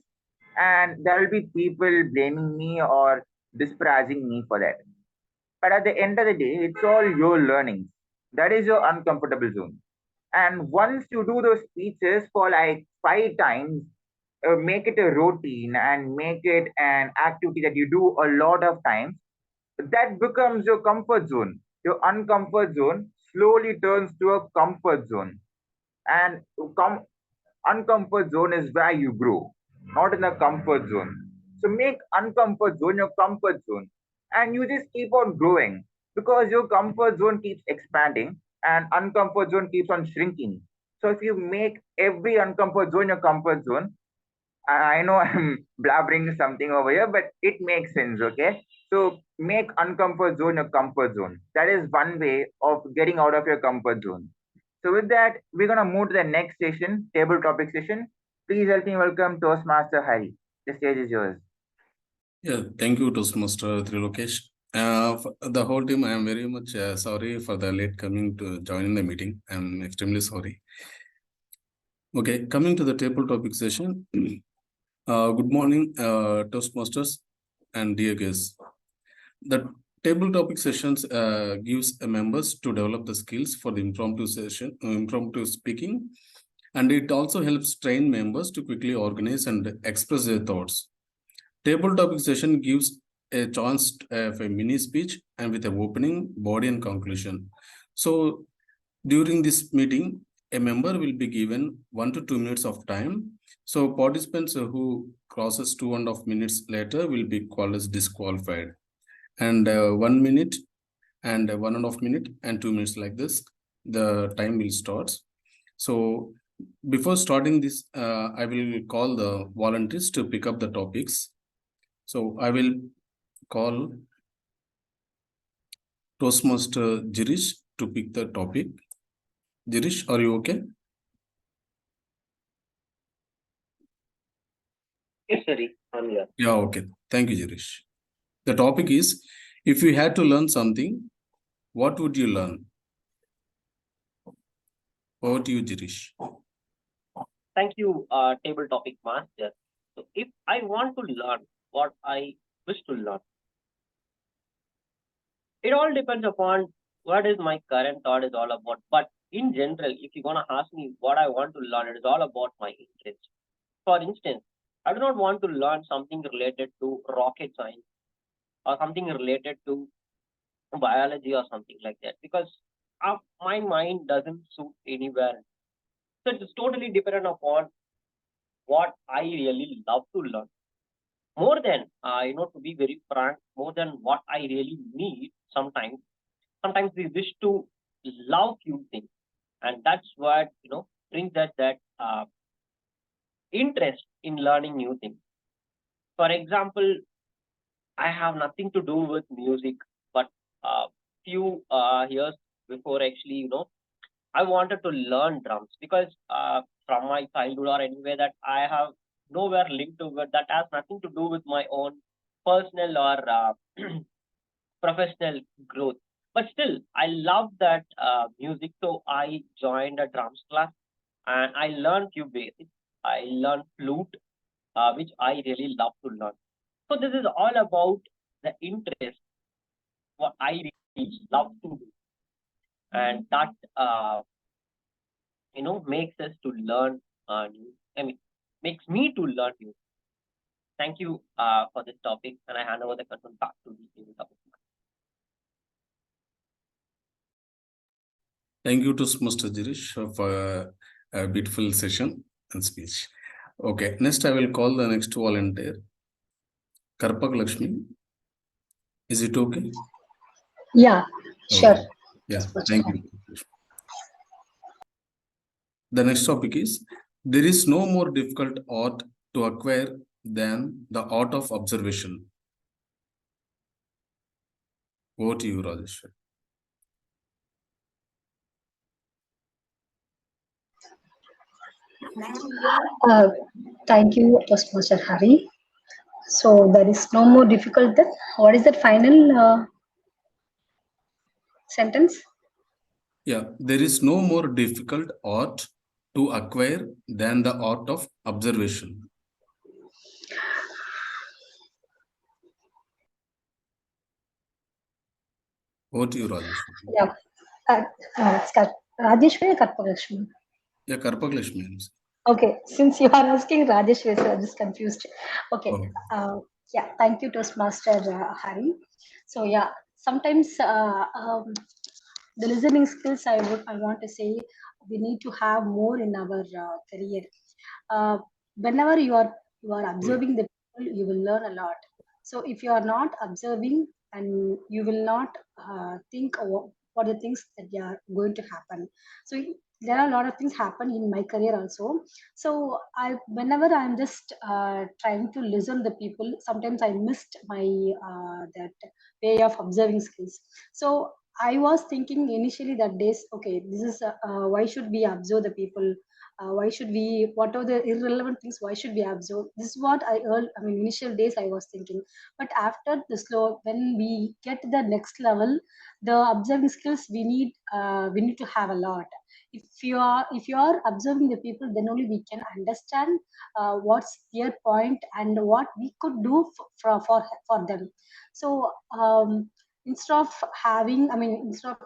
and there will be people blaming me or disparaging me for that. But at the end of the day, it's all your learning. That is your uncomfortable zone. And once you do those speeches for like 5 times, make it a routine and make it an activity that you do a lot of times, that becomes your comfort zone. Your uncomfort zone slowly turns to a comfort zone. And uncomfort zone is where you grow, not in a comfort zone. So make uncomfort zone your comfort zone, and you just keep on growing because your comfort zone keeps expanding and uncomfort zone keeps on shrinking. So if you make every uncomfort zone your comfort zone, I know I'm blabbering something over here, but it makes sense, okay? So make uncomfort zone your comfort zone. That is one way of getting out of your comfort zone. So with that, we're gonna move to the next session, table topic session. Please help me welcome Toastmaster Hari. The stage is yours. Yeah, thank you, Toastmaster Trilokesh. The whole team, I am very much sorry for the late coming to join the meeting. I'm extremely sorry. Okay, coming to the table topic session. Good morning, Toastmasters and dear guests. The table topic sessions gives members to develop the skills for the impromptu speaking, and it also helps train members to quickly organize and express their thoughts. Table topic session gives a chance of a mini speech and with an opening, body, and conclusion. So during this meeting, a member will be given 1 to 2 minutes of time. So participants who crosses 2.5 minutes later will be called as disqualified. and 1 minute and 1.5 minutes and 2 minutes, like this the time will start. So before starting this, I will call the volunteers to pick up the topics. So I will call Toastmaster Girish to pick the topic. Girish, are you okay? Yes, Siri, I'm here. Yeah, okay. Thank you, Girish. The topic is, if you had to learn something, what would you learn? Over to you, Girish. Thank you, table topic master. So if I want to learn what I wish to learn, it all depends upon what is my current thought is all about. But in general, if you're gonna ask me what I want to learn, it is all about my interest. For instance, I do not want to learn something related to rocket science or something related to biology or something like that because my mind doesn't suit anywhere. So it's totally dependent upon what I really love to learn. More than, to be very frank, more than what I really need sometimes. Sometimes we wish to love few things. And that's what, brings that interest in learning new things. For example, I have nothing to do with music, but few years before, actually, I wanted to learn drums because from my childhood or anyway that I have nowhere linked to it that has nothing to do with my own personal or professional growth. But still, I love that music, so I joined a drums class and I learned few basics. I learned flute, which I really love to learn. So this is all about the interest, what I really love to do, and that makes us to learn new. I mean, makes me to learn new. Thank you for this topic, and I hand over the control back to the topic. Thank you to Mr. Girish for a beautiful session and speech. Okay, next I will call the next volunteer, Karpak Lakshmi. Is it okay? Yeah, sure. Okay. Yeah, thank you. The next topic is, there is no more difficult art to acquire than the art of observation. Over to you, Rajeshwar. Thank you, Toastmaster Hari. So there is no more difficult than, what is that final sentence? Yeah, there is no more difficult art to acquire than the art of observation. Over to you, Rajeshwar. Yeah, Rajeshwari or Karpalakshmi? Yeah, Karpak Lakshmi. Okay, since you are asking Rajeshwari, so I'm just confused. Okay, Oh. yeah, thank you, Toastmaster Hari. So yeah, sometimes the listening skills I want to say we need to have more in our career. Whenever you are observing the people, you will learn a lot. So if you are not observing and you will not think what the things that are going to happen. So there are a lot of things happen in my career also. So whenever I'm just trying to listen the people, sometimes I missed my that way of observing skills. So I was thinking initially that days, okay, this is why should we observe the people? Why should we? What are the irrelevant things? Why should we observe? This is what initial days I was thinking. But after the slow, when we get to the next level, the observing skills we need to have a lot. If you are observing the people, then only we can understand what's their point and what we could do for them. So instead of having, instead of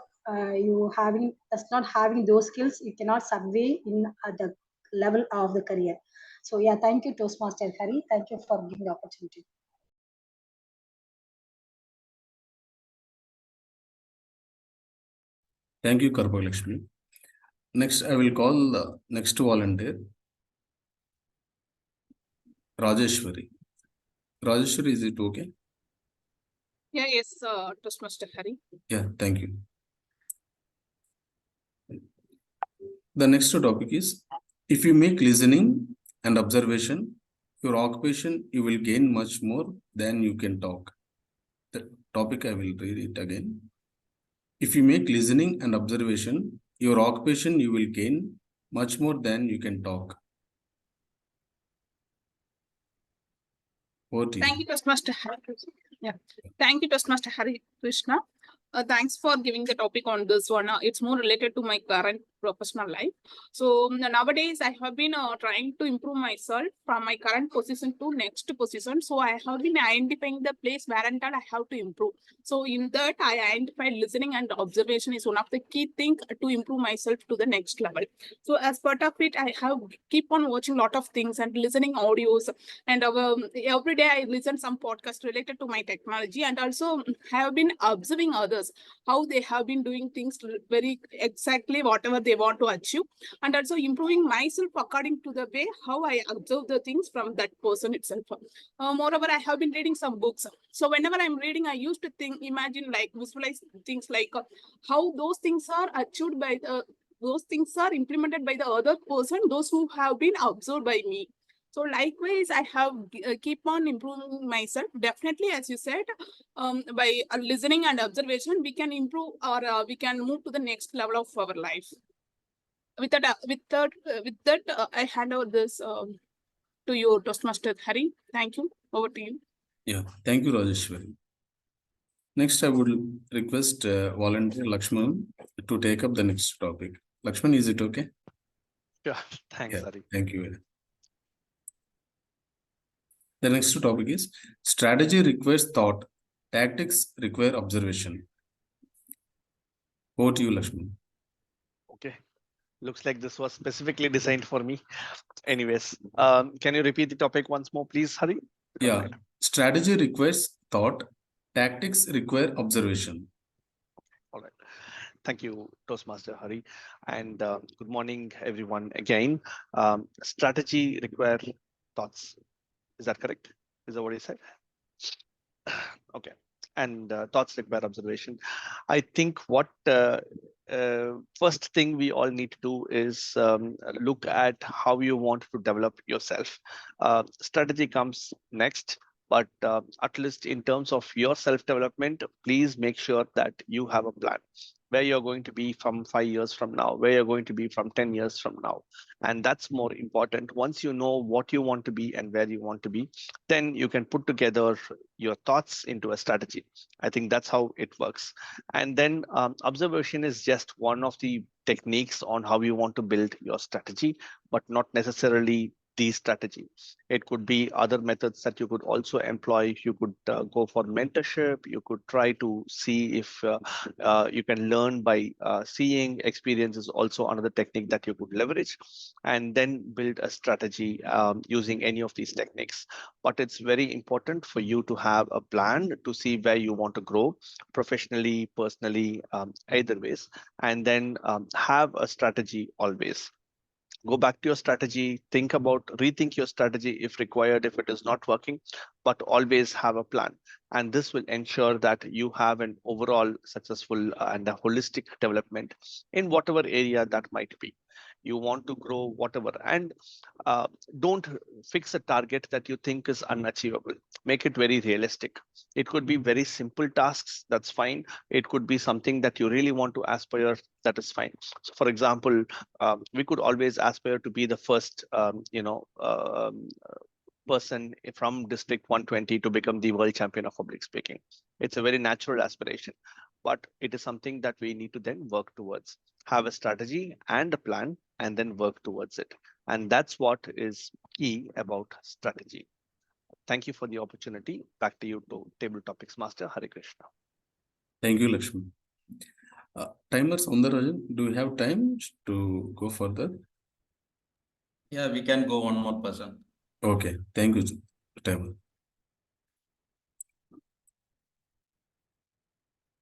you having just not having those skills, you cannot survey in the level of the career. So yeah, thank you, Toastmaster Hari. Thank you for giving the opportunity. Thank you, Karpak Lakshmi. Next, I will call the next volunteer, Rajeshwari. Rajeshwari, is it okay? Yes, Toastmaster Hari. Yeah, thank you. The next topic is, if you make listening and observation your occupation, you will gain much more than you can talk. The topic, I will read it again. If you make listening and observation your occupation, you will gain much more than you can talk. Over to you. Thank you, Toastmaster Hari. Yeah. Thank you, Toastmaster Hari Krishna. Thanks for giving the topic on this one. It's more related to my current professional life. So nowadays I have been trying to improve myself from my current position to next position. So I have been identifying the place where and I have to improve. So in that I identified listening and observation is one of the key things to improve myself to the next level. So as part of it, I have keep on watching a lot of things and listening audios, and every day I listen some podcast related to my technology, and also have been observing others how they have been doing things very exactly whatever they want to achieve, and also improving myself according to the way how I observe the things from that person itself. Moreover, I have been reading some books. So whenever I'm reading, I used to imagine, like visualize things like how those things are achieved by those things are implemented by the other person, those who have been observed by me. So likewise, I have keep on improving myself. Definitely, as you said, by listening and observation, we can improve, or we can move to the next level of our life. With that, I hand over this to you, Toastmaster Hari. Thank you. Over to you. Yeah, thank you, Rajeshwari. Next, I would request volunteer Lakshman to take up the next topic. Lakshman, is it okay? Yeah, thanks, Yeah, Hari. thank you. The next topic is, strategy requires thought, tactics require observation. Over to you, Lakshman. Okay. Looks like this was specifically designed for me. Anyways, can you repeat the topic once more, please, Hari? Yeah, strategy requires thought, tactics require observation. All right. Thank you, Toastmaster Hari. And good morning, everyone. Again, strategy require thoughts. Is that correct? Is that what you said? Okay. And thoughts require observation. I think what first thing we all need to do is look at how you want to develop yourself. Strategy comes next, but at least in terms of your self-development, please make sure that you have a plan where you're going to be from 5 years from now, where you're going to be from 10 years from now. And that's more important. Once you know what you want to be and where you want to be, then you can put together your thoughts into a strategy. I think that's how it works. And then observation is just one of the techniques on how you want to build your strategy, but not necessarily the strategy. It could be other methods that you could also employ. You could go for mentorship. You could try to see if you can learn by seeing. Experience is also another technique that you could leverage, and then build a strategy using any of these techniques. But it's very important for you to have a plan to see where you want to grow professionally, personally, either ways, and then have a strategy always. Go back to your strategy, think about, rethink your strategy if required, if it is not working, but always have a plan. And this will ensure that you have an overall successful and a holistic development in whatever area that might be. You want to grow whatever, and don't fix a target that you think is unachievable. Make it very realistic. It could be very simple tasks, that's fine. It could be something that you really want to aspire, that is fine. So for example, we could always aspire to be the first person from district 120 to become the world champion of public speaking. It's a very natural aspiration, but it is something that we need to then work towards. Have a strategy and a plan, and then work towards it. And that's what is key about strategy. Thank you for the opportunity. Back to you, to Table Topics Master Hari Krishna. Thank you, Lakshmi. Timers on the Rajan, do you have time to go further? Yeah, we can go one more person. Okay, thank you, timer.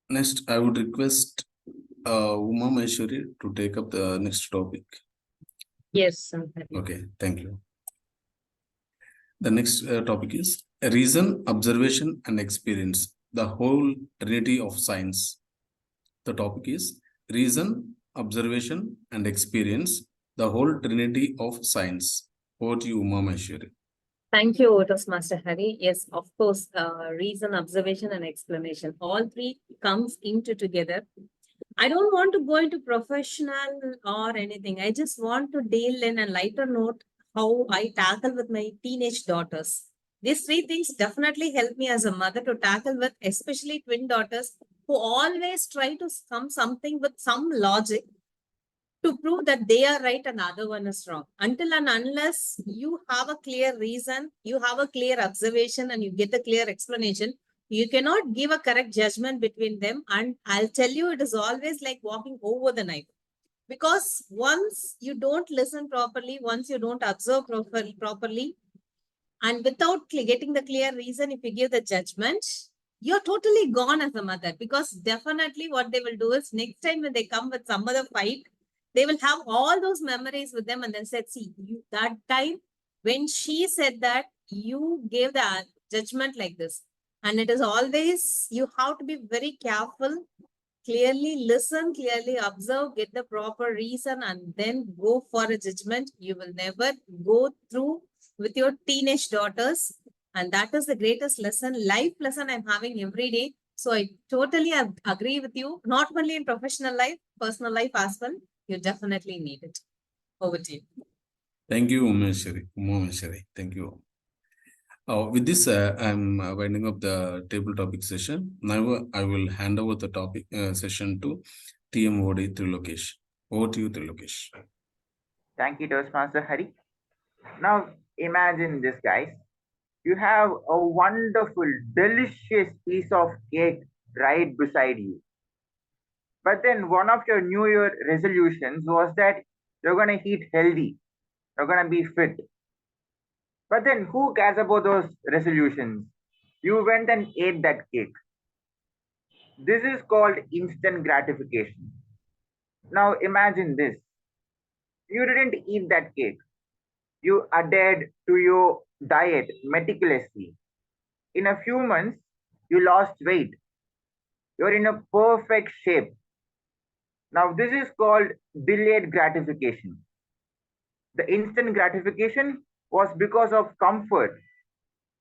Next, I would request Uma Maheshwari to take up the next topic. Yes. Okay, thank you. The next topic is reason, observation, and experience. the whole trinity of science. The topic is reason, observation, and experience, the whole trinity of science. Over to you, Uma Maheshwari. Thank you, Toastmaster Hari. Yes, of course, reason, observation, and explanation. All three comes into together. I don't want to go into professional or anything. I just want to deal in a lighter note how I tackle with my teenage daughters. These three things definitely help me as a mother to tackle with, especially twin daughters who always try to come something with some logic to prove that they are right and the other one is wrong. Until and unless you have a clear reason, you have a clear observation, and you get a clear explanation, you cannot give a correct judgment between them. And I'll tell you, it is always like walking over the knife. Because once you don't listen properly, once you don't observe properly, and without getting the clear reason, if you give the judgment, you're totally gone as a mother. Because definitely what they will do is next time when they come with some other fight, they will have all those memories with them and then said, see, you, that time when she said that, you gave the judgment like this. And it is always, you have to be very careful, clearly listen, clearly observe, get the proper reason, and then go for a judgment. You will never go through with your teenage daughters. And that is the greatest lesson, life lesson I'm having every day. So I totally agree with you, not only in professional life, personal life as well. You definitely need it. Over to you. Thank you, Uma Maheshwari. Thank you. With this, I'm winding up the table topic session. Now I will hand over the topic session to TMOD Trilokesh. Over to you, Trilokesh. Thank you, Toastmaster Hari. Now imagine this, guys. You have a wonderful, delicious piece of cake right beside you. But then one of your New Year resolutions was that you're going to eat healthy, you're going to be fit. But then who cares about those resolutions? You went and ate that cake. This is called instant gratification. Now imagine this. You didn't eat that cake. You adhered to your diet meticulously. In a few months, you lost weight. You're in a perfect shape. Now, this is called delayed gratification. The instant gratification was because of comfort.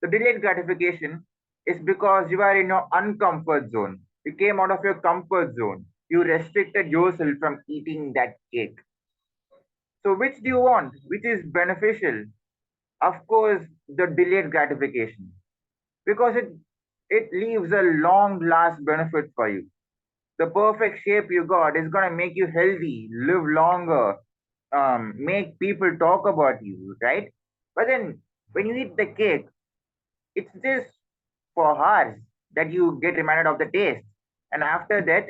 The delayed gratification is because you are in your uncomfort zone. You came out of your comfort zone. You restricted yourself from eating that cake. So, which do you want? Which is beneficial? Of course, the delayed gratification, because it leaves a long last benefit for you. The perfect shape you got is going to make you healthy, live longer, make people talk about you, right? But then when you eat the cake, it's just for hours that you get reminded of the taste. And after that,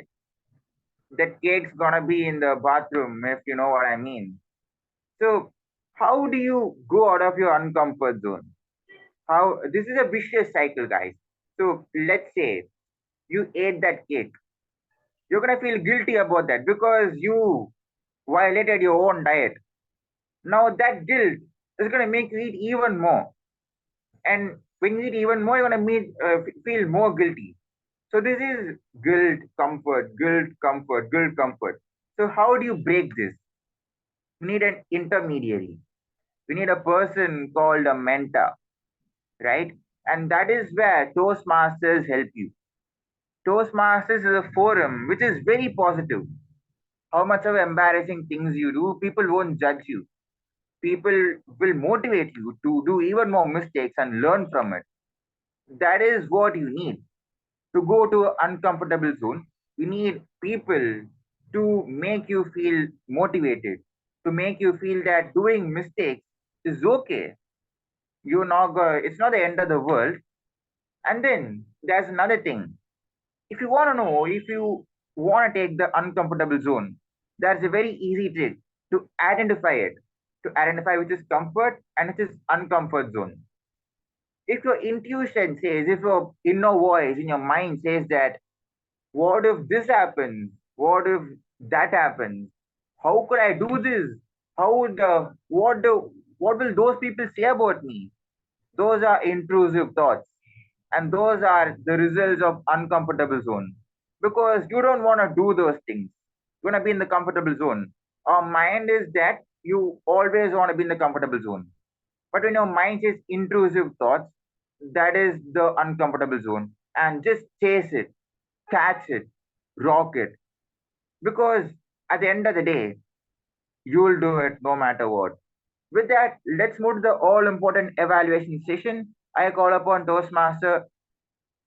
that cake's going to be in the bathroom, if you know what I mean. So, how do you go out of your uncomfort zone? How this is a vicious cycle, guys. So let's say you ate that cake. You're gonna feel guilty about that because you violated your own diet. Now that guilt is gonna make you eat even more, and when you eat even more, you're gonna feel more guilty. So this is guilt, comfort, guilt, comfort, guilt, comfort. So how do you break this? We need an intermediary. We need a person called a mentor, right? And that is where Toastmasters help you. Toastmasters is a forum which is very positive. How much of embarrassing things you do, people won't judge you. People will motivate you to do even more mistakes and learn from it. That is what you need. To go to an uncomfortable zone, you need people to make you feel motivated, to make you feel that doing mistakes is okay. You're not it's not the end of the world. And then there's another thing. If you want to know, if you want to take the uncomfortable zone, that's a very easy trick to identify it, to identify which is comfort and which is uncomfort zone. If your intuition says, if your inner voice in your mind says that, what if this happens? What if that happens? How could I do this? How would what will those people say about me? Those are intrusive thoughts. And those are the results of uncomfortable zone. Because you don't want to do those things. You want to be in the comfortable zone. Our mind is that you always want to be in the comfortable zone. But when your mind says intrusive thoughts, that is the uncomfortable zone. And just chase it, catch it, rock it. Because at the end of the day, you'll do it no matter what. With that, let's move to the all important evaluation session. I call upon Toastmaster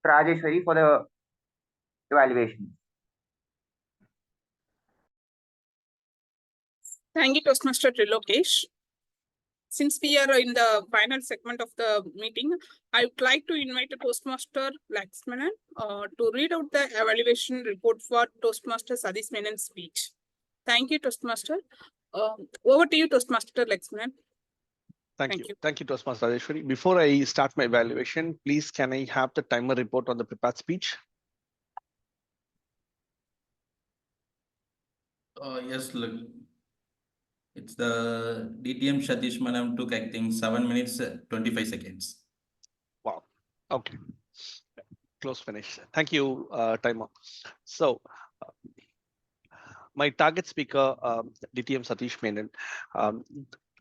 Rajeshwari for the evaluation. Thank you, Toastmaster Trilokesh. Since we are in the final segment of the meeting, I would like to invite Toastmaster Laxmanan to read out the evaluation report for Toastmaster Sadish Menon's speech. Thank you, Toastmaster. Over to you, Toastmaster Laxmanan. Thank you. Thank you, Toastmaster Rajeshwari. Before I start my evaluation, please can I have the timer report on the prepared speech? Yes, look. It's the DTM Satish Manam took, I think, 7 minutes, 25 seconds. Wow. Okay. Close finish. Thank you, timer. So, my target speaker, DTM Satish Menon.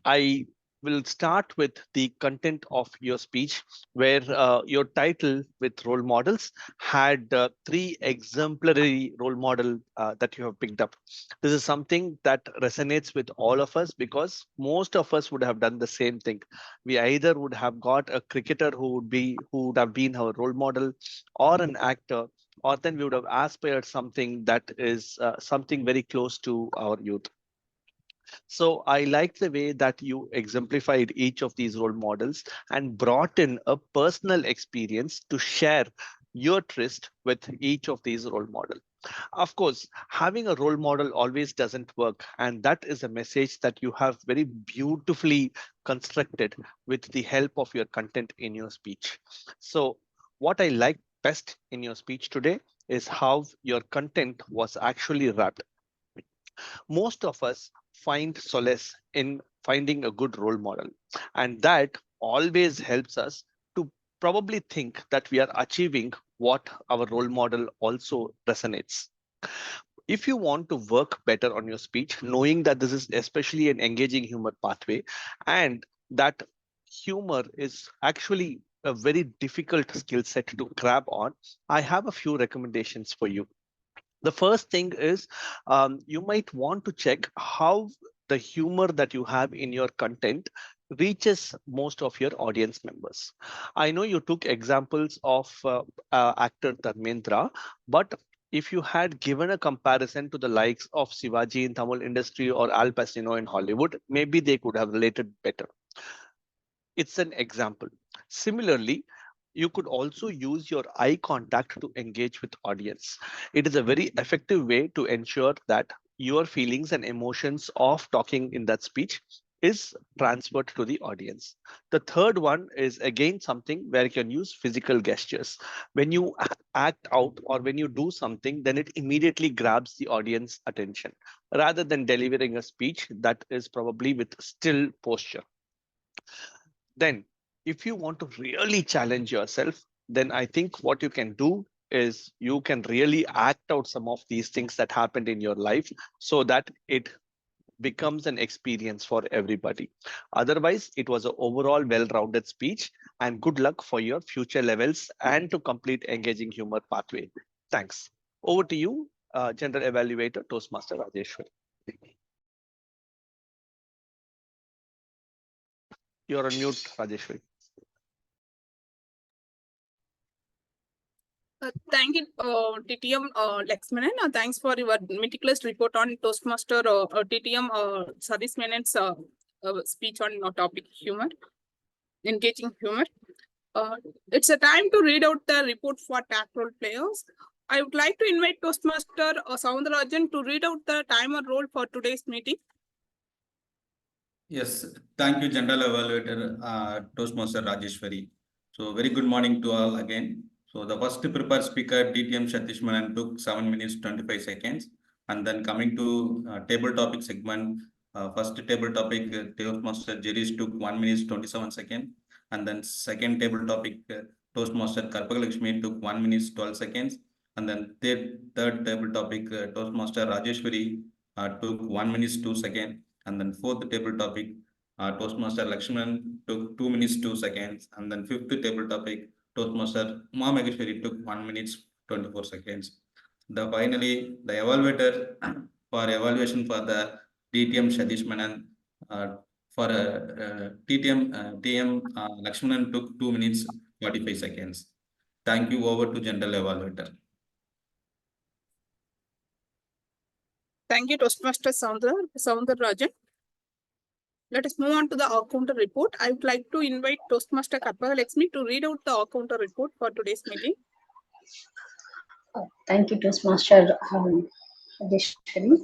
I will start with the content of your speech, where your title with role models had 3 exemplary role model that you have picked up. This is something that resonates with all of us because most of us would have done the same thing. We either would have got a cricketer who would have been our role model, or an actor, or then we would have aspired something that is something very close to our youth. So I like the way that you exemplified each of these role models and brought in a personal experience to share your tryst with each of these role models. Of course, having a role model always doesn't work. And that is a message that you have very beautifully constructed with the help of your content in your speech. So what I like best in your speech today is how your content was actually wrapped. Most of us find solace in finding a good role model, and that always helps us to probably think that we are achieving what our role model also resonates. If you want to work better on your speech, knowing that this is especially an engaging humor pathway, and that humor is actually a very difficult skill set to grab on, I have a few recommendations for you. The first thing is you might want to check how the humor that you have in your content reaches most of your audience members. I know you took examples of actor Dharmendra, but if you had given a comparison to the likes of Shivaji in Tamil industry or Al Pacino in Hollywood, maybe they could have related better. It's an example. Similarly, you could also use your eye contact to engage with audience. It is a very effective way to ensure that your feelings and emotions of talking in that speech is transferred to the audience. The third one is again something where you can use physical gestures. When you act out or when you do something, then it immediately grabs the audience attention rather than delivering a speech that is probably with still posture. Then if you want to really challenge yourself, then I think what you can do is you can really act out some of these things that happened in your life so that it becomes an experience for everybody. Otherwise, it was an overall well-rounded speech, and good luck for your future levels and to complete engaging humor pathway. Thanks. Over to you, General Evaluator Toastmaster Rajeshwari. You're on mute, Rajeshwari. Thank you, TTM Laxmanan. Thanks for your meticulous report on Toastmaster TTM Sadish Menon's speech on topic humor, engaging humor. It's a time to read out the report for tag role players. I would like to invite Toastmaster Soundarajan to read out the timer role for today's meeting. Yes, thank you, General Evaluator Toastmaster Rajeshwari. So very good morning to all again. So the first prepared speaker, DTM Satish Menon, took 7 minutes 25 seconds. And then coming to table topic segment, first table topic, Toastmaster Jirish took 1 minute 27 seconds. And then second table topic, Toastmaster Karpagalakshmi took 1 minute 12 seconds. And then third table topic, Toastmaster Rajeshwari took 1 minute 2 seconds. And then fourth table topic, Toastmaster Lakshman took 2 minutes 2 seconds. And then fifth table topic, Toastmaster Uma Maheshwari took 1 minute 24 seconds. Finally, the evaluator for evaluation for the DTM Satish Menon for TM Lakshmanan took 2 minutes 45 seconds. Thank you. Over to General Evaluator. Thank you, Toastmaster Soundararajan. Let us move on to the counter report. I would like to invite Toastmaster Karpagalakshmi to read out the counter report for today's meeting. Thank you, Toastmaster Adeshwari.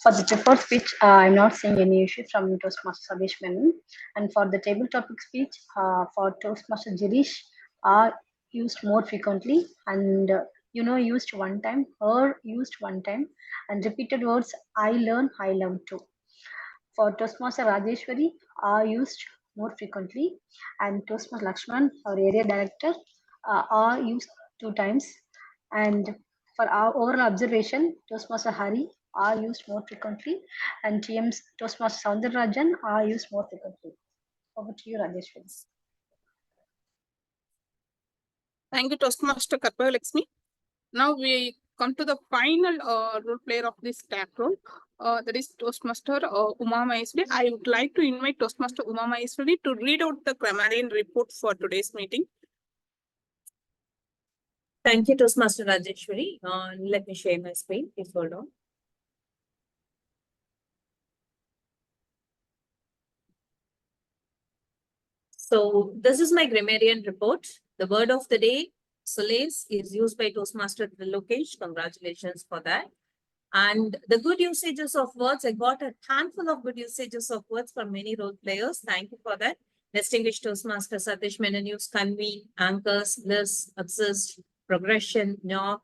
For the report speech, I'm not seeing any issue from Toastmaster Satish Menon. And for the table topic speech, for Toastmaster Girish, used more frequently and used one time, or used one time, and repeated words I learn, I love too. For Toastmaster Rajeshwari, are used more frequently, and Toastmaster Lakshman, our area director, are used 2 times. And for our overall observation, Toastmaster Hari are used more frequently, and TM's Toastmaster Soundararajan are used more frequently. Over to you, Rajeshwari. Thank you, Toastmaster Karpagalakshmi. Now we come to the final role player of this tag role. That is Toastmaster Uma Maheshwari. I would like to invite Toastmaster Uma Maheshwari to read out the grammarian report for today's meeting. Thank you, Toastmaster Rajeshwari. Let me share my screen. Please hold on. So this is my grammarian report. The word of the day, solace, is used by Toastmaster Trilokesh. Congratulations for that. And the good usages of words, I got a handful of good usages of words from many role players. Thank you for that. Distinguished Toastmaster Satish Menon used convene, anchors, list, assist, progression, not.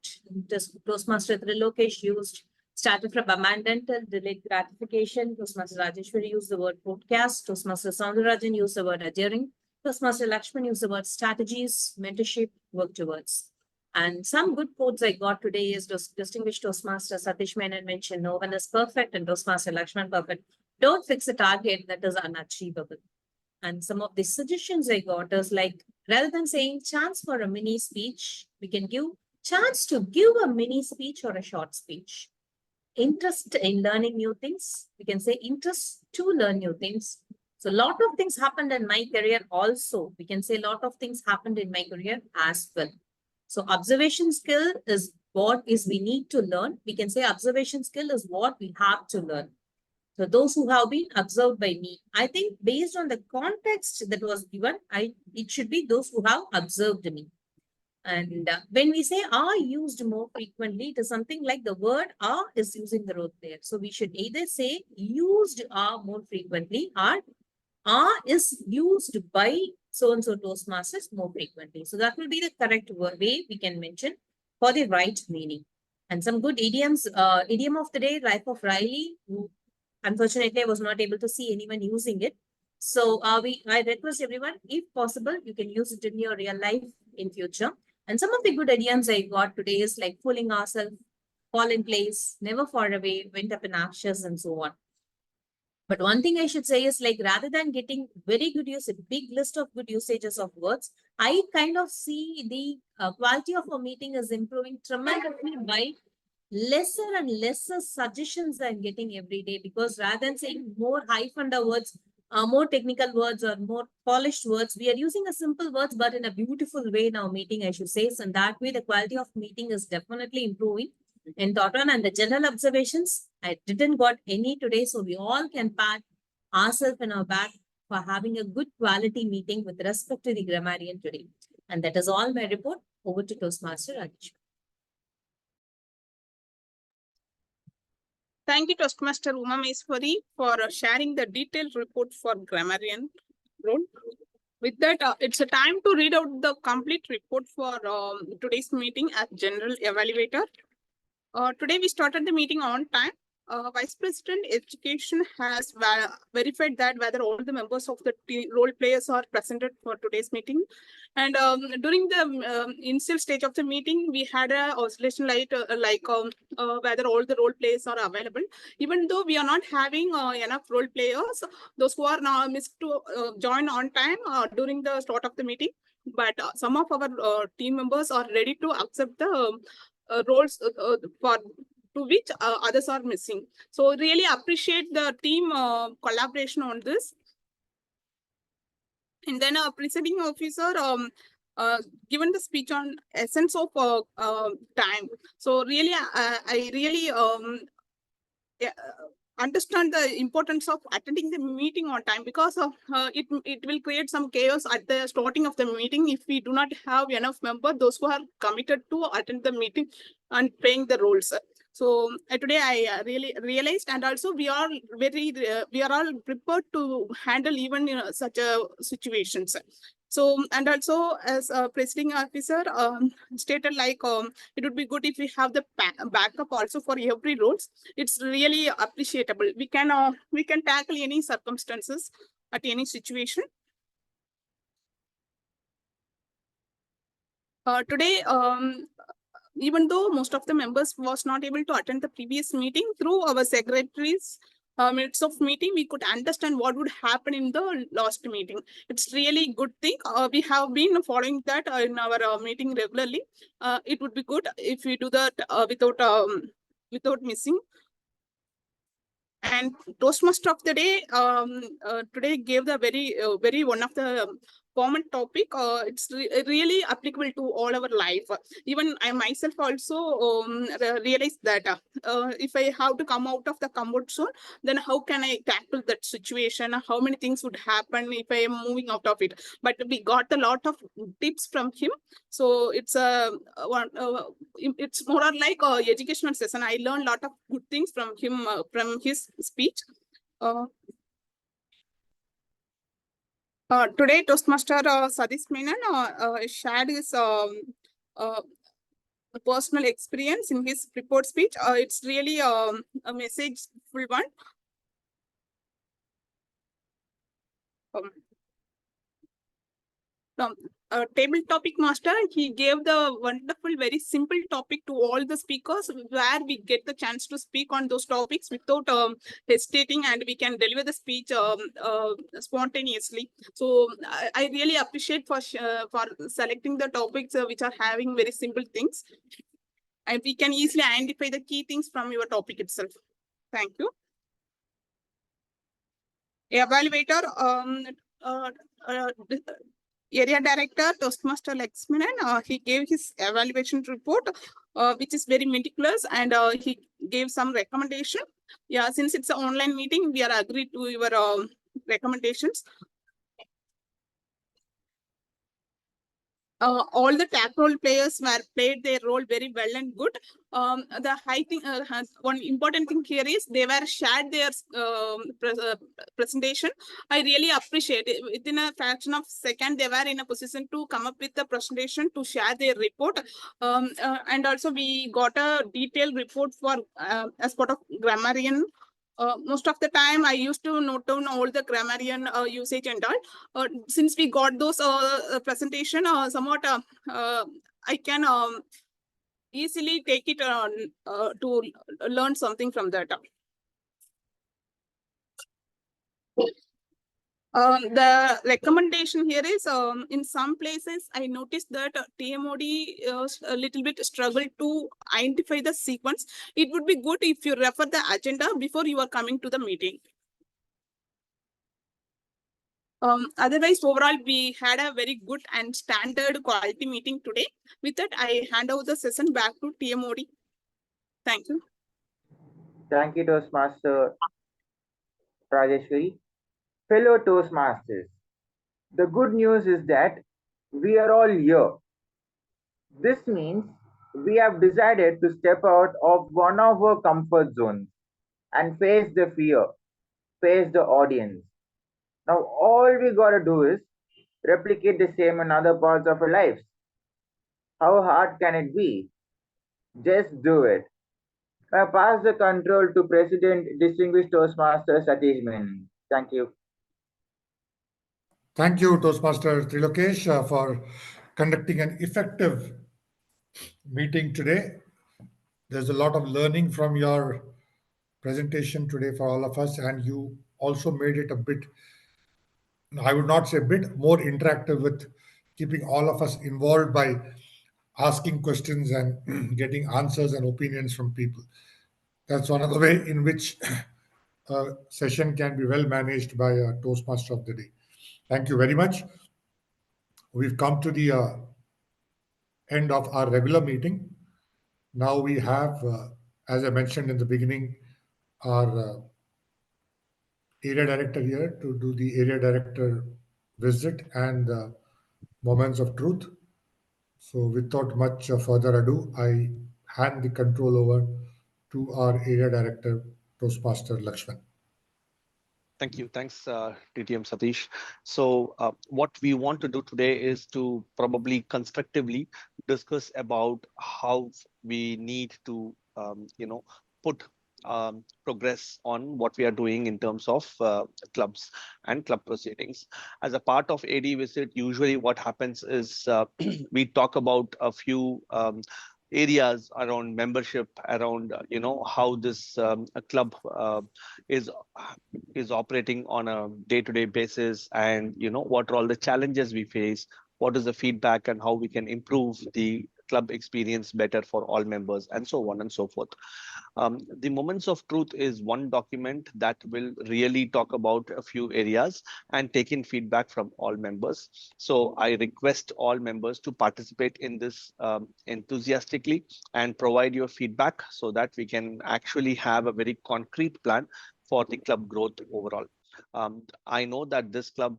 Toastmaster Trilokesh used started from abandoned till delayed gratification. Toastmaster Rajeshwari used the word podcast. Toastmaster Soundararajan used the word adhering. Toastmaster Lakshman used the word strategies, mentorship, work towards. And some good quotes I got today is distinguished Toastmaster Satish Menon mentioned, no one is perfect, and Toastmaster Lakshman perfect. Don't fix a target that is unachievable. And some of the suggestions I got is like, rather than saying chance for a mini speech, we can give chance to give a mini speech or a short speech. Interest in learning new things, we can say interest to learn new things. So a lot of things happened in my career also. We can say a lot of things happened in my career as well. So observation skill is what is we need to learn. We can say observation skill is what we have to learn. So those who have been observed by me, I think based on the context that was given, it should be those who have observed me. And when we say are used more frequently, it is something like the word are is using the role there. So we should either say used are more frequently, or are is used by so-and-so Toastmasters more frequently. So that will be the correct way we can mention for the right meaning. And some good idioms, idiom of the day, Life of Riley. Unfortunately, I was not able to see anyone using it. So I request everyone, if possible, you can use it in your real life in future. And some of the good idioms I got today is like fooling ourselves, fall in place, never far away, went up in ashes, and so on. But one thing I should say is like, rather than getting very good use, a big list of good usages of words, I kind of see the quality of a meeting is improving tremendously by lesser and lesser suggestions I'm getting every day, because rather than saying more high-funder words, more technical words or more polished words, we are using a simple words, but in a beautiful way in our meeting, I should say. So in that way, the quality of meeting is definitely improving. In Thoughtware and the general observations, I didn't got any today, so we all can pat ourselves in our back for having a good quality meeting with respect to the grammarian today. And that is all my report. Over to Toastmaster Rajesh. Thank you, Toastmaster Uma Maheshwari, for sharing the detailed report for grammarian role. With that, it's a time to read out the complete report for today's meeting as general evaluator. Today we started the meeting on time. Vice President Education has verified that whether all the members of the role players are presented for today's meeting. And during the initial stage of the meeting, we had a oscillation whether all the role players are available. Even though we are not having enough role players, those who are now missed to join on time during the start of the meeting. But some of our team members are ready to accept the roles for to which others are missing. So really appreciate the team collaboration on this. And then a presiding officer given the speech on essence of time. So really, I really understand the importance of attending the meeting on time, because of it will create some chaos at the starting of the meeting if we do not have enough members, those who are committed to attend the meeting and playing the roles. So today I really realized, and also we are all prepared to handle even such situations. So, and also as a presiding officer stated, it would be good if we have the backup also for every roles. It's really appreciable. We can tackle any circumstances at any situation. Today, even though most of the members was not able to attend the previous meeting, through our secretaries minutes of meeting, we could understand what would happen in the last meeting. It's really good thing. We have been following that in our meeting regularly. It would be good if we do that without missing. And Toastmaster of the day today gave the very one of the common topic. It's really applicable to all our life. Even I myself also realized that if I have to come out of the comfort zone, then how can I tackle that situation? How many things would happen if I am moving out of it? But we got a lot of tips from him. So it's it's more like a educational session. I learned a lot of good things from him, from his speech. Today, Toastmaster Sadish Menon shared his personal experience in his report speech. It's really a messageful one. Table topic master, he gave the wonderful, very simple topic to all the speakers, where we get the chance to speak on those topics without hesitating, and we can deliver the speech spontaneously. So I really appreciate for selecting the topics which are having very simple things, and we can easily identify the key things from your topic itself. Thank you. Evaluator, Area Director, Toastmaster Lexminan, he gave his evaluation report, which is very meticulous, and he gave some recommendation. Yeah, since it's an online meeting, we are agreed to your recommendations. All the tag role players played their role very well and good. The high thing, one important thing here is they were shared their presentation. I really appreciate it. Within a fraction of a second, they were in a position to come up with the presentation to share their report. And also we got a detailed report for as part of grammarian. Most of the time, I used to note down all the grammarian usage and all. Since we got those presentation, somewhat I can easily take it to learn something from that. The recommendation here is in some places I noticed that TMOD a little bit struggle to identify the sequence. It would be good if you refer the agenda before you are coming to the meeting. Otherwise, overall, we had a very good and standard quality meeting today. With that, I hand over the session back to TMOD. Thank you. Thank you, Toastmaster Rajeshwari. Fellow Toastmasters, the good news is that we are all here. This means we have decided to step out of one of our comfort zones and face the fear, face the audience. Now, all we gotta do is replicate the same in other parts of our lives. How hard can it be? Just do it. I pass the control to President Distinguished Toastmaster Satish Menon. Thank you. Thank you, Toastmaster Trilokesh, for conducting an effective meeting today. There's a lot of learning from your presentation today for all of us, and you also made it a bit, I would not say a bit, more interactive with keeping all of us involved by asking questions and getting answers and opinions from people. That's one of the way in which a session can be well managed by a Toastmaster of the day. Thank you very much. We've come to the end of our regular meeting. Now we have, as I mentioned in the beginning, our area director here to do the area director visit and moments of truth. So without much further ado, I hand the control over to our area director, Toastmaster Lakshman. Thank you. Thanks, TTM Satish. So what we want to do today is to probably constructively discuss about how we need to, put progress on what we are doing in terms of clubs and club proceedings. As a part of AD visit, usually what happens is we talk about a few areas around membership, around how this club is operating on a day-to-day basis, and what are all the challenges we face, what is the feedback, and how we can improve the club experience better for all members, and so on and so forth. The Moments of Truth is one document that will really talk about a few areas and take in feedback from all members. So I request all members to participate in this enthusiastically and provide your feedback so that we can actually have a very concrete plan for the club growth overall. I know that this club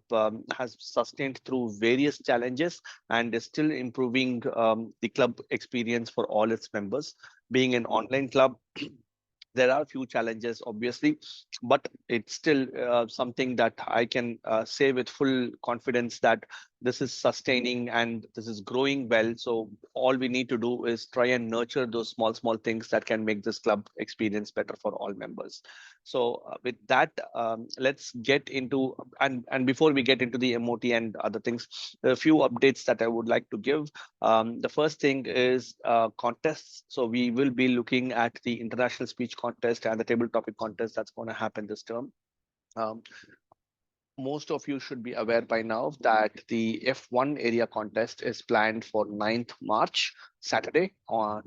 has sustained through various challenges and is still improving the club experience for all its members. Being an online club, there are a few challenges, obviously, but it's still something that I can say with full confidence that this is sustaining and this is growing well. So all we need to do is try and nurture those small things that can make this club experience better for all members. So with that, let's get into, and before we get into the MOT and other things, a few updates that I would like to give. The first thing is contests. So we will be looking at the international speech contest and the table topic contest that's going to happen this term. Most of you should be aware by now that the F1 area contest is planned for 9th March, Saturday,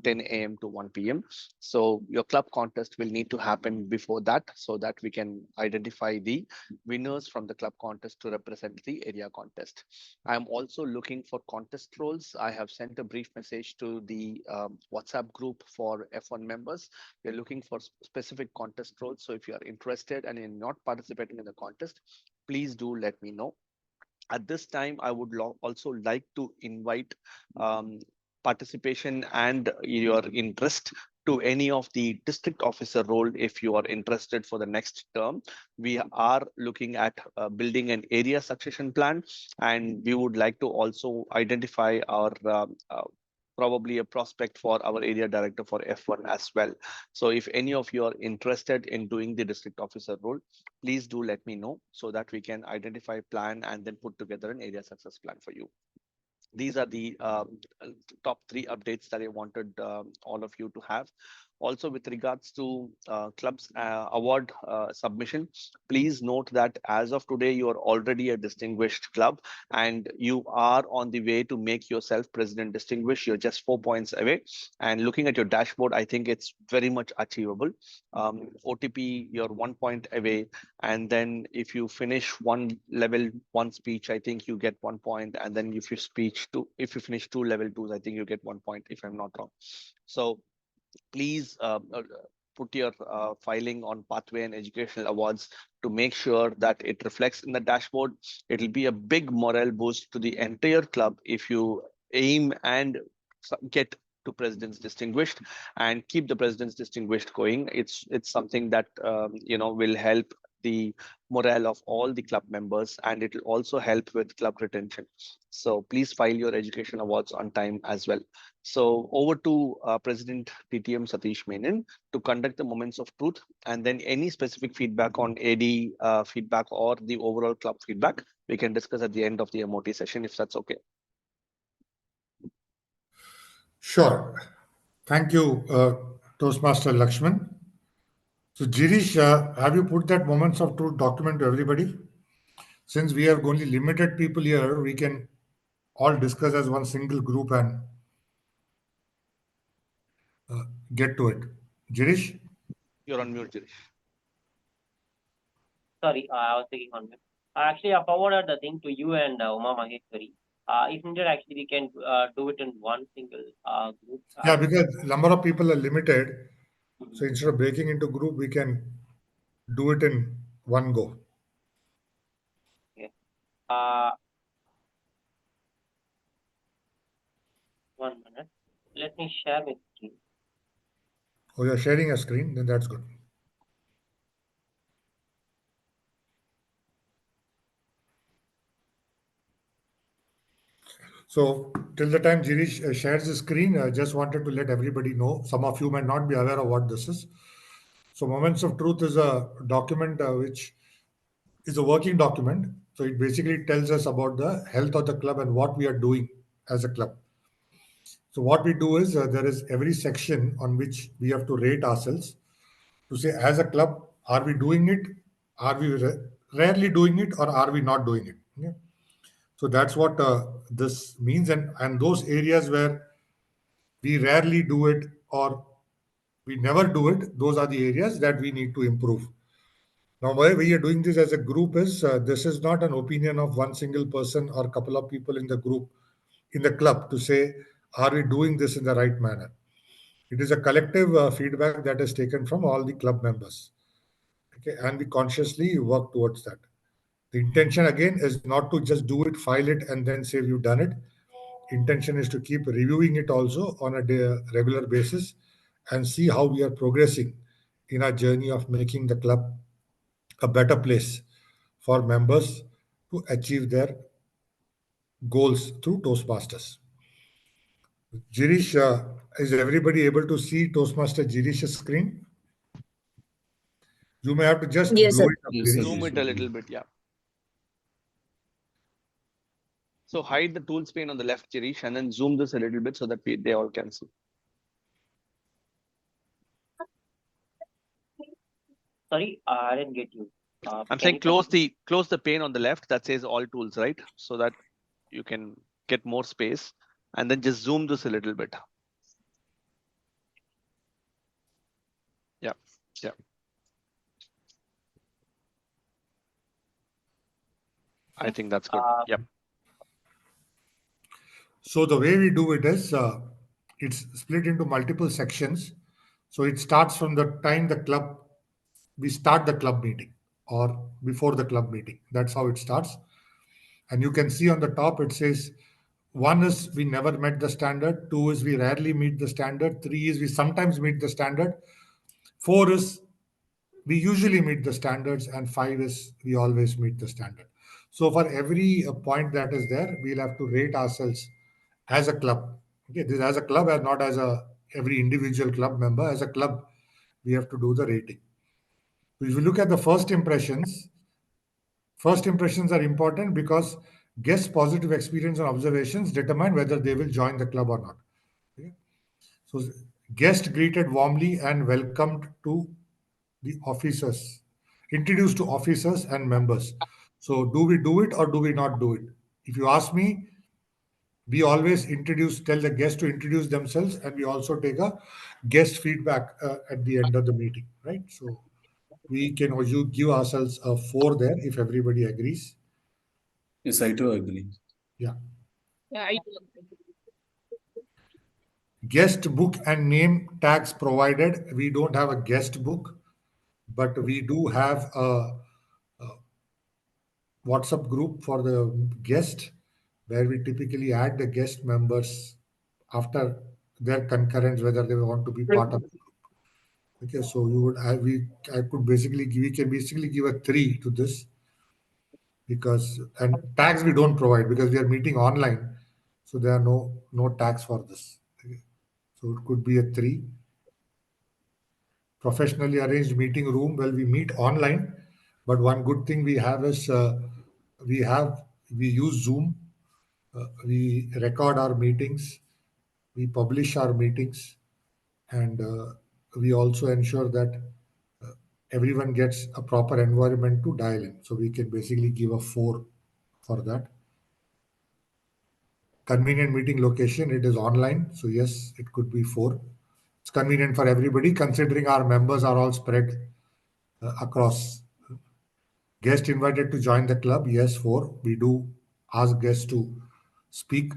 10 a.m. to 1 p.m. So your club contest will need to happen before that so that we can identify the winners from the club contest to represent the area contest. I'm also looking for contest roles. I have sent a brief message to the WhatsApp group for F1 members. We're looking for specific contest roles. So if you are interested and you're not participating in the contest, please do let me know. At this time, I would also like to invite participation and your interest to any of the district officer role if you are interested for the next term. We are looking at building an area succession plan, and we would like to also identify our probably a prospect for our area director for F1 as well. So if any of you are interested in doing the district officer role, please do let me know so that we can identify, plan, and then put together an area success plan for you. These are the top 3 updates that I wanted all of you to have. Also, with regards to club's award submission, please note that as of today, you are already a distinguished club and you are on the way to make yourself president distinguished. You're just 4 points away. And looking at your dashboard, I think it's very much achievable. OTP, you're 1 point away. And then if you finish level 1 speech, I think you get 1 point. And then if you finish 2 level 2s, I think you get 1 point, if I'm not wrong. So please put your filing on Pathway and Educational Awards to make sure that it reflects in the dashboard. It'll be a big morale boost to the entire club if you aim and get to President's Distinguished and keep the President's Distinguished going. It's something that will help the morale of all the club members, and it will also help with club retention. So please file your education awards on time as well. So over to President TTM Satish Menon to conduct the moments of truth, and then any specific feedback on AD feedback or the overall club feedback we can discuss at the end of the MOT session, if that's okay. Sure. Thank you, Toastmaster Lakshman. So, Girish, have you put that Moments of Truth document to everybody? Since we have only limited people here, we can all discuss as one single group and get to it. Girish? You're on mute, Girish. Sorry, I was taking on mute. Actually, I forwarded the thing to you and Uma Maheshwari. If needed, actually, we can do it in one single group. Yeah, because number of people are limited. So instead of breaking into group, we can do it in one go. Okay. 1 minute. Let me share my screen. Oh, you're sharing a screen? Then that's good. So till the time Girish shares the screen, I just wanted to let everybody know. Some of you might not be aware of what this is. So Moments of Truth is a document which is a working document. So it basically tells us about the health of the club and what we are doing as a club. So what we do is there is every section on which we have to rate ourselves to say, as a club, are we doing it? Are we rarely doing it, or are we not doing it? Yeah. So that's what this means, and those areas where we rarely do it or we never do it, those are the areas that we need to improve. Now, why we are doing this as a group is this is not an opinion of one single person or a couple of people in the group, in the club, to say, are we doing this in the right manner? It is a collective feedback that is taken from all the club members. Okay, and we consciously work towards that. The intention again is not to just do it, file it, and then say we've done it. Intention is to keep reviewing it also on a regular basis and see how we are progressing in our journey of making the club a better place for members to achieve their goals through Toastmasters. Girish, is everybody able to see Toastmaster Girish's screen? You may have to just Yes, blow sir. it up, Yes, Girish. Zoom it a little bit, yeah. So hide the tools pane on the left, Girish, and then zoom this a little bit so that they all can see. Sorry, I didn't get you. I'm Can saying you come- close the pane on the left that says all tools, right? So that you can get more space, and then just zoom this a little bit. Yeah, yeah. I think that's good. Yep. So the way we do it is it's split into multiple sections. So it starts from the time we start the club meeting or before the club meeting. That's how it starts. And you can see on the top it says, one is we never met the standard, two is we rarely meet the standard, three is we sometimes meet the standard, four is we usually meet the standards, and five is we always meet the standard. So for every point that is there, we'll have to rate ourselves as a club. Okay, this as a club and not as a every individual club member. As a club, we have to do the rating. So if you look at the first impressions are important because guests' positive experience and observations determine whether they will join the club or not. Okay? So guest greeted warmly and welcomed to the officers, introduced to officers and members. So do we do it or do we not do it? If you ask me, we always tell the guests to introduce themselves, and we also take a guest feedback at the end of the meeting, right? So we can also give ourselves a 4 there if everybody agrees. Yes, I do agree. Yeah. Yeah, I Guest book and name tags provided. We don't have a guest book, but we do have a WhatsApp group for the guest where we typically add the guest members after their concurrence, whether they want to be part of the group. Okay, so I could basically we can basically give a 3 to this, because and tags we don't provide because we are meeting online, so there are no tags for this. Okay. So it could be a 3. Professionally arranged meeting room, well, we meet online, but one good thing we have is we have we use Zoom, we record our meetings, we publish our meetings, and we also ensure that uh, everyone gets a proper environment to dial in. So we can basically give a 4 for that. Convenient meeting location, it is online, so yes, it could be 4. It's convenient for everybody considering our members are all spread across. Guest invited to join the club, yes, 4. We do ask guests to speak,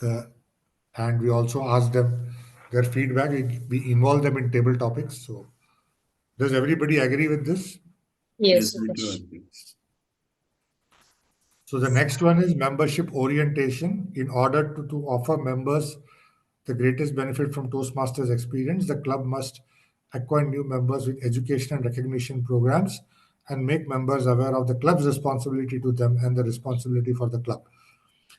uh, and we also ask them their feedback. We involve them in table topics. So does everybody agree with this? Yes, Yes, we do Satish. agree. So the next one is membership orientation. In order to offer members the greatest benefit from Toastmasters experience, the club must acquire new members with education and recognition programs and make members aware of the club's responsibility to them and the responsibility for the club.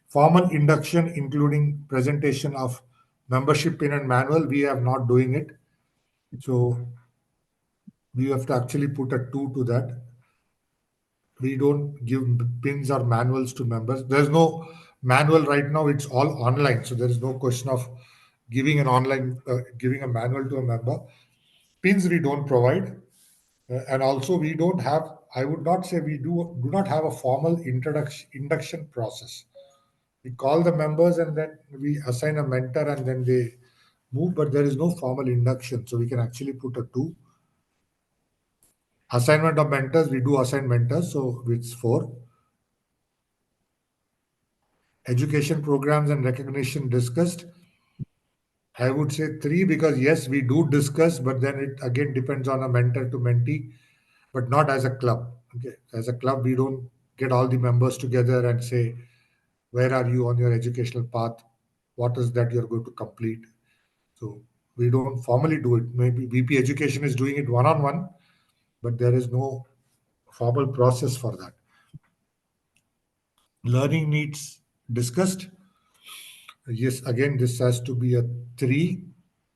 Formal induction, including presentation of membership pin and manual, we are not doing it. So we have to actually put a 2 to that. We don't give pins or manuals to members. There's no manual right now. It's all online. So there is no question of giving an online, giving a manual to a member. Pins we don't provide. And also we don't have, I would not say we do not have a formal induction process. We call the members and then we assign a mentor and then they move, but there is no formal induction. So we can actually put a 2. Assignment of mentors, we do assign mentors, so it's 4. Education programs and recognition discussed, I would say 3, because yes, we do discuss, but then it again depends on a mentor to mentee, but not as a club. Okay, as a club, we don't get all the members together and say, where are you on your educational path? What is that you're going to complete? So we don't formally do it. Maybe VP Education is doing it one on one, but there is no formal process for that. Learning needs discussed. Yes, again, this has to be a 3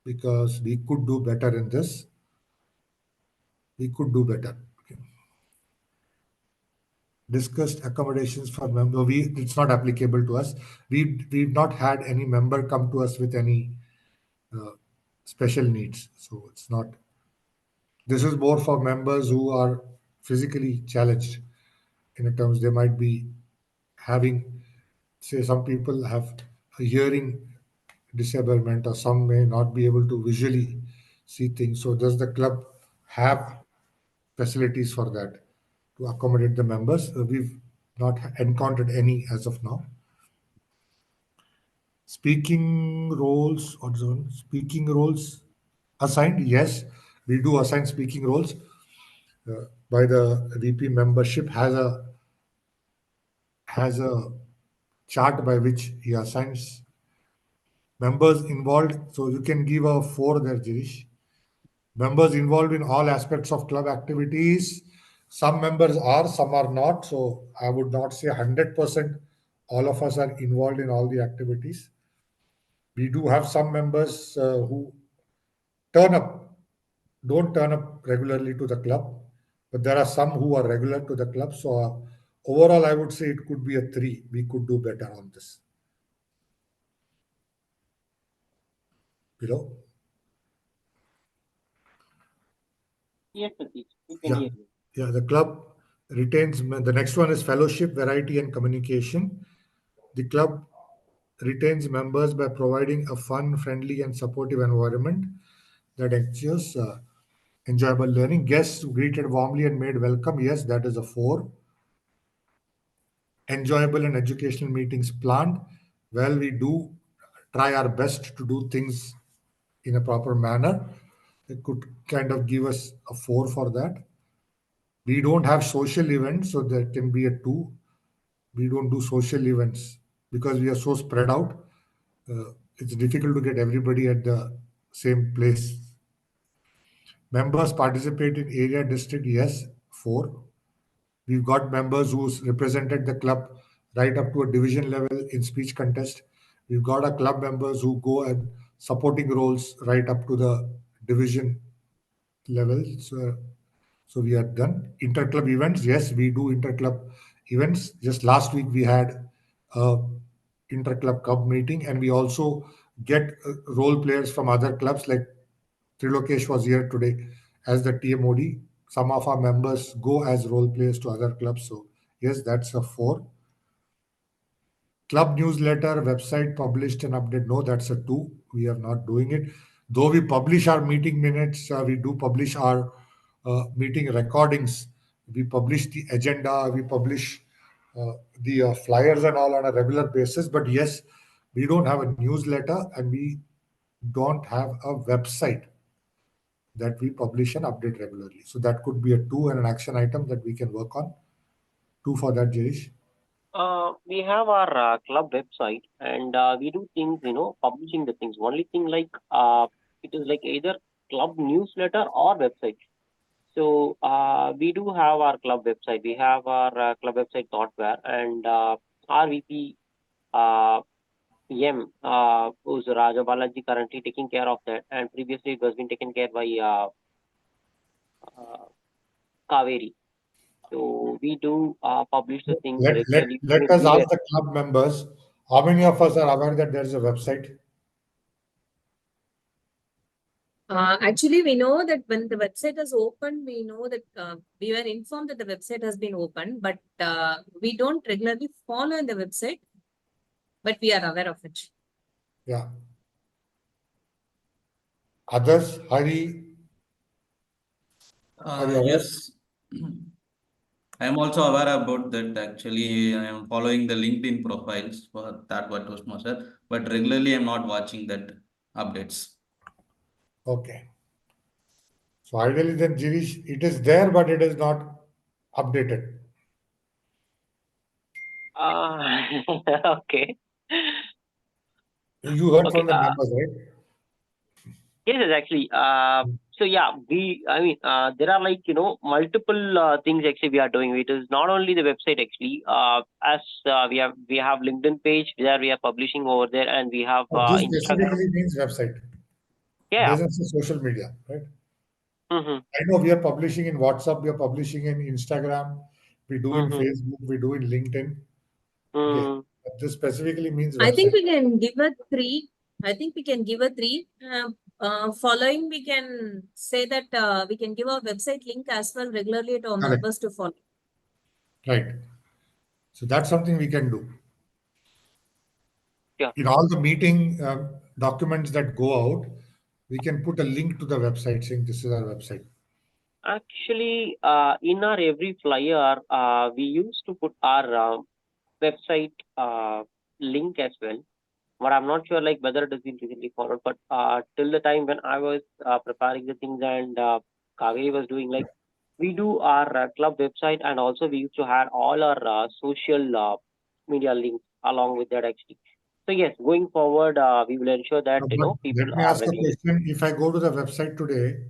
because we could do better in this. We could do better. Okay. Discussed accommodations for member. It's not applicable to us. We've not had any member come to us with any uh, special needs. So it's not. This is more for members who are physically challenged. In terms, they might be having, say, some people have a hearing disablement, or some may not be able to visually see things. So does the club have facilities for that to accommodate the members? We've not encountered any as of now. Speaking roles or zone, speaking roles assigned, yes, we do assign speaking roles. By the VP membership has a chart by which he assigns members involved. So you can give a 4 there, Jirish. Members involved in all aspects of club activities. Some members are, some are not. So I would not say 100% all of us are involved in all the activities. We do have some members who turn up, don't turn up regularly to the club, but there are some who are regular to the club. So overall, I would say it could be a 3. We could do better on this. Below. Yes, Satish, we can Yeah. hear you. Yeah, the club retains, the next one is fellowship, variety, and communication. The club retains members by providing a fun, friendly, and supportive environment that ensures enjoyable learning. Guests greeted warmly and made welcome. Yes, that is a 4. Enjoyable and educational meetings planned. Well, we do try our best to do things in a proper manner. It could kind of give us a 4 for that. We don't have social events, so there can be a 2. We don't do social events because we are so spread out. It's difficult to get everybody at the same place Members participate in area district, yes, 4. We've got members who's represented the club right up to a division level in speech contest. We've got our club members who go and supporting roles right up to the division level. So we are done. Inter-club events, yes, we do inter-club events. Just last week we had a inter-club club meeting, and we also get role players from other clubs. Like Trilokesh was here today as the TMOD. Some of our members go as role players to other clubs. So yes, that's a 4. Club newsletter, website published and update. No, that's a 2. We are not doing it. Though we publish our meeting minutes, we do publish our meeting recordings. We publish the agenda. We publish the flyers and all on a regular basis. But yes, we don't have a newsletter, and we don't have a website that we publish and update regularly. So that could be a 2 and an action item that we can work on. 2 for that, Jirish. We have our club website, and we do things, publishing the things. Only thing like it is like either club newsletter or website. So we do have our club website. We have our club website Thoughtware, and our VP M, who's Raja Balaji, currently taking care of that, and previously it was been taken care by Kaveri. So we do publish the things Let regularly. let us ask the club members, how many of us are aware that there is a website? Actually, we know that when the website is open, we know that we were informed that the website has been opened, but we don't regularly follow in the website, but we are aware of it. Yeah. Others, Hari? Are you aware? Yes. I am also aware about that. Actually, I am following the LinkedIn profiles for Thoughtware Toastmaster, but regularly I'm not watching that updates. Okay. So ideally then, Jirish, it is there, but it is not updated. Okay. You heard Okay. from the members, right? Yes, yes, actually. So yeah, there are like multiple things actually we are doing. It is not only the website actually. As we have LinkedIn page where we are publishing over there, and we have This Instagram. specifically means website. Yeah. Doesn't say social media, right? Mm-hmm. I know we are publishing in WhatsApp, we are publishing in Instagram, we do in Mm-hmm. Facebook, we do in LinkedIn. Okay. Mm. But this specifically means I think website. we can give a 3. I think we can give a 3. Following, we can say that we can give our website link as well regularly to our Correct. members to follow. Right. So that's something we can do. Yeah. In all the meeting documents that go out, we can put a link to the website saying this is our website. Actually, in our every flyer, we used to put our website link as well. But I'm not sure like whether it has been recently followed. But till the time when I was preparing the things, and Kaveri was doing, like, we do our club website, and also we used to have all our social media links along with that actually. So yes, going forward, we will ensure that But people let me are ask a regularly. question. If I go to the website today,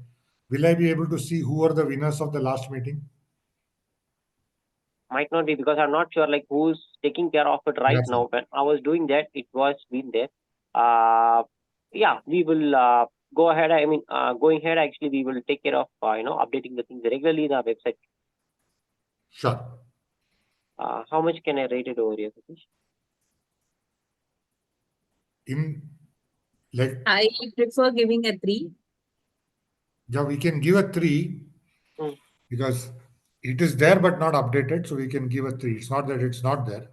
will I be able to see who are the winners of the last meeting? Might not be, because I'm not sure like who's taking care of it right That's now. it. When I was doing that, it was been there. Yeah, we will go ahead. Going ahead, actually, we will take care of updating the things regularly in our website. Sure. How much can I rate it over here, Satish? I prefer giving a 3. Yeah, we can give a 3 because it is there but not updated, so we can give a 3. It's not that it's not there.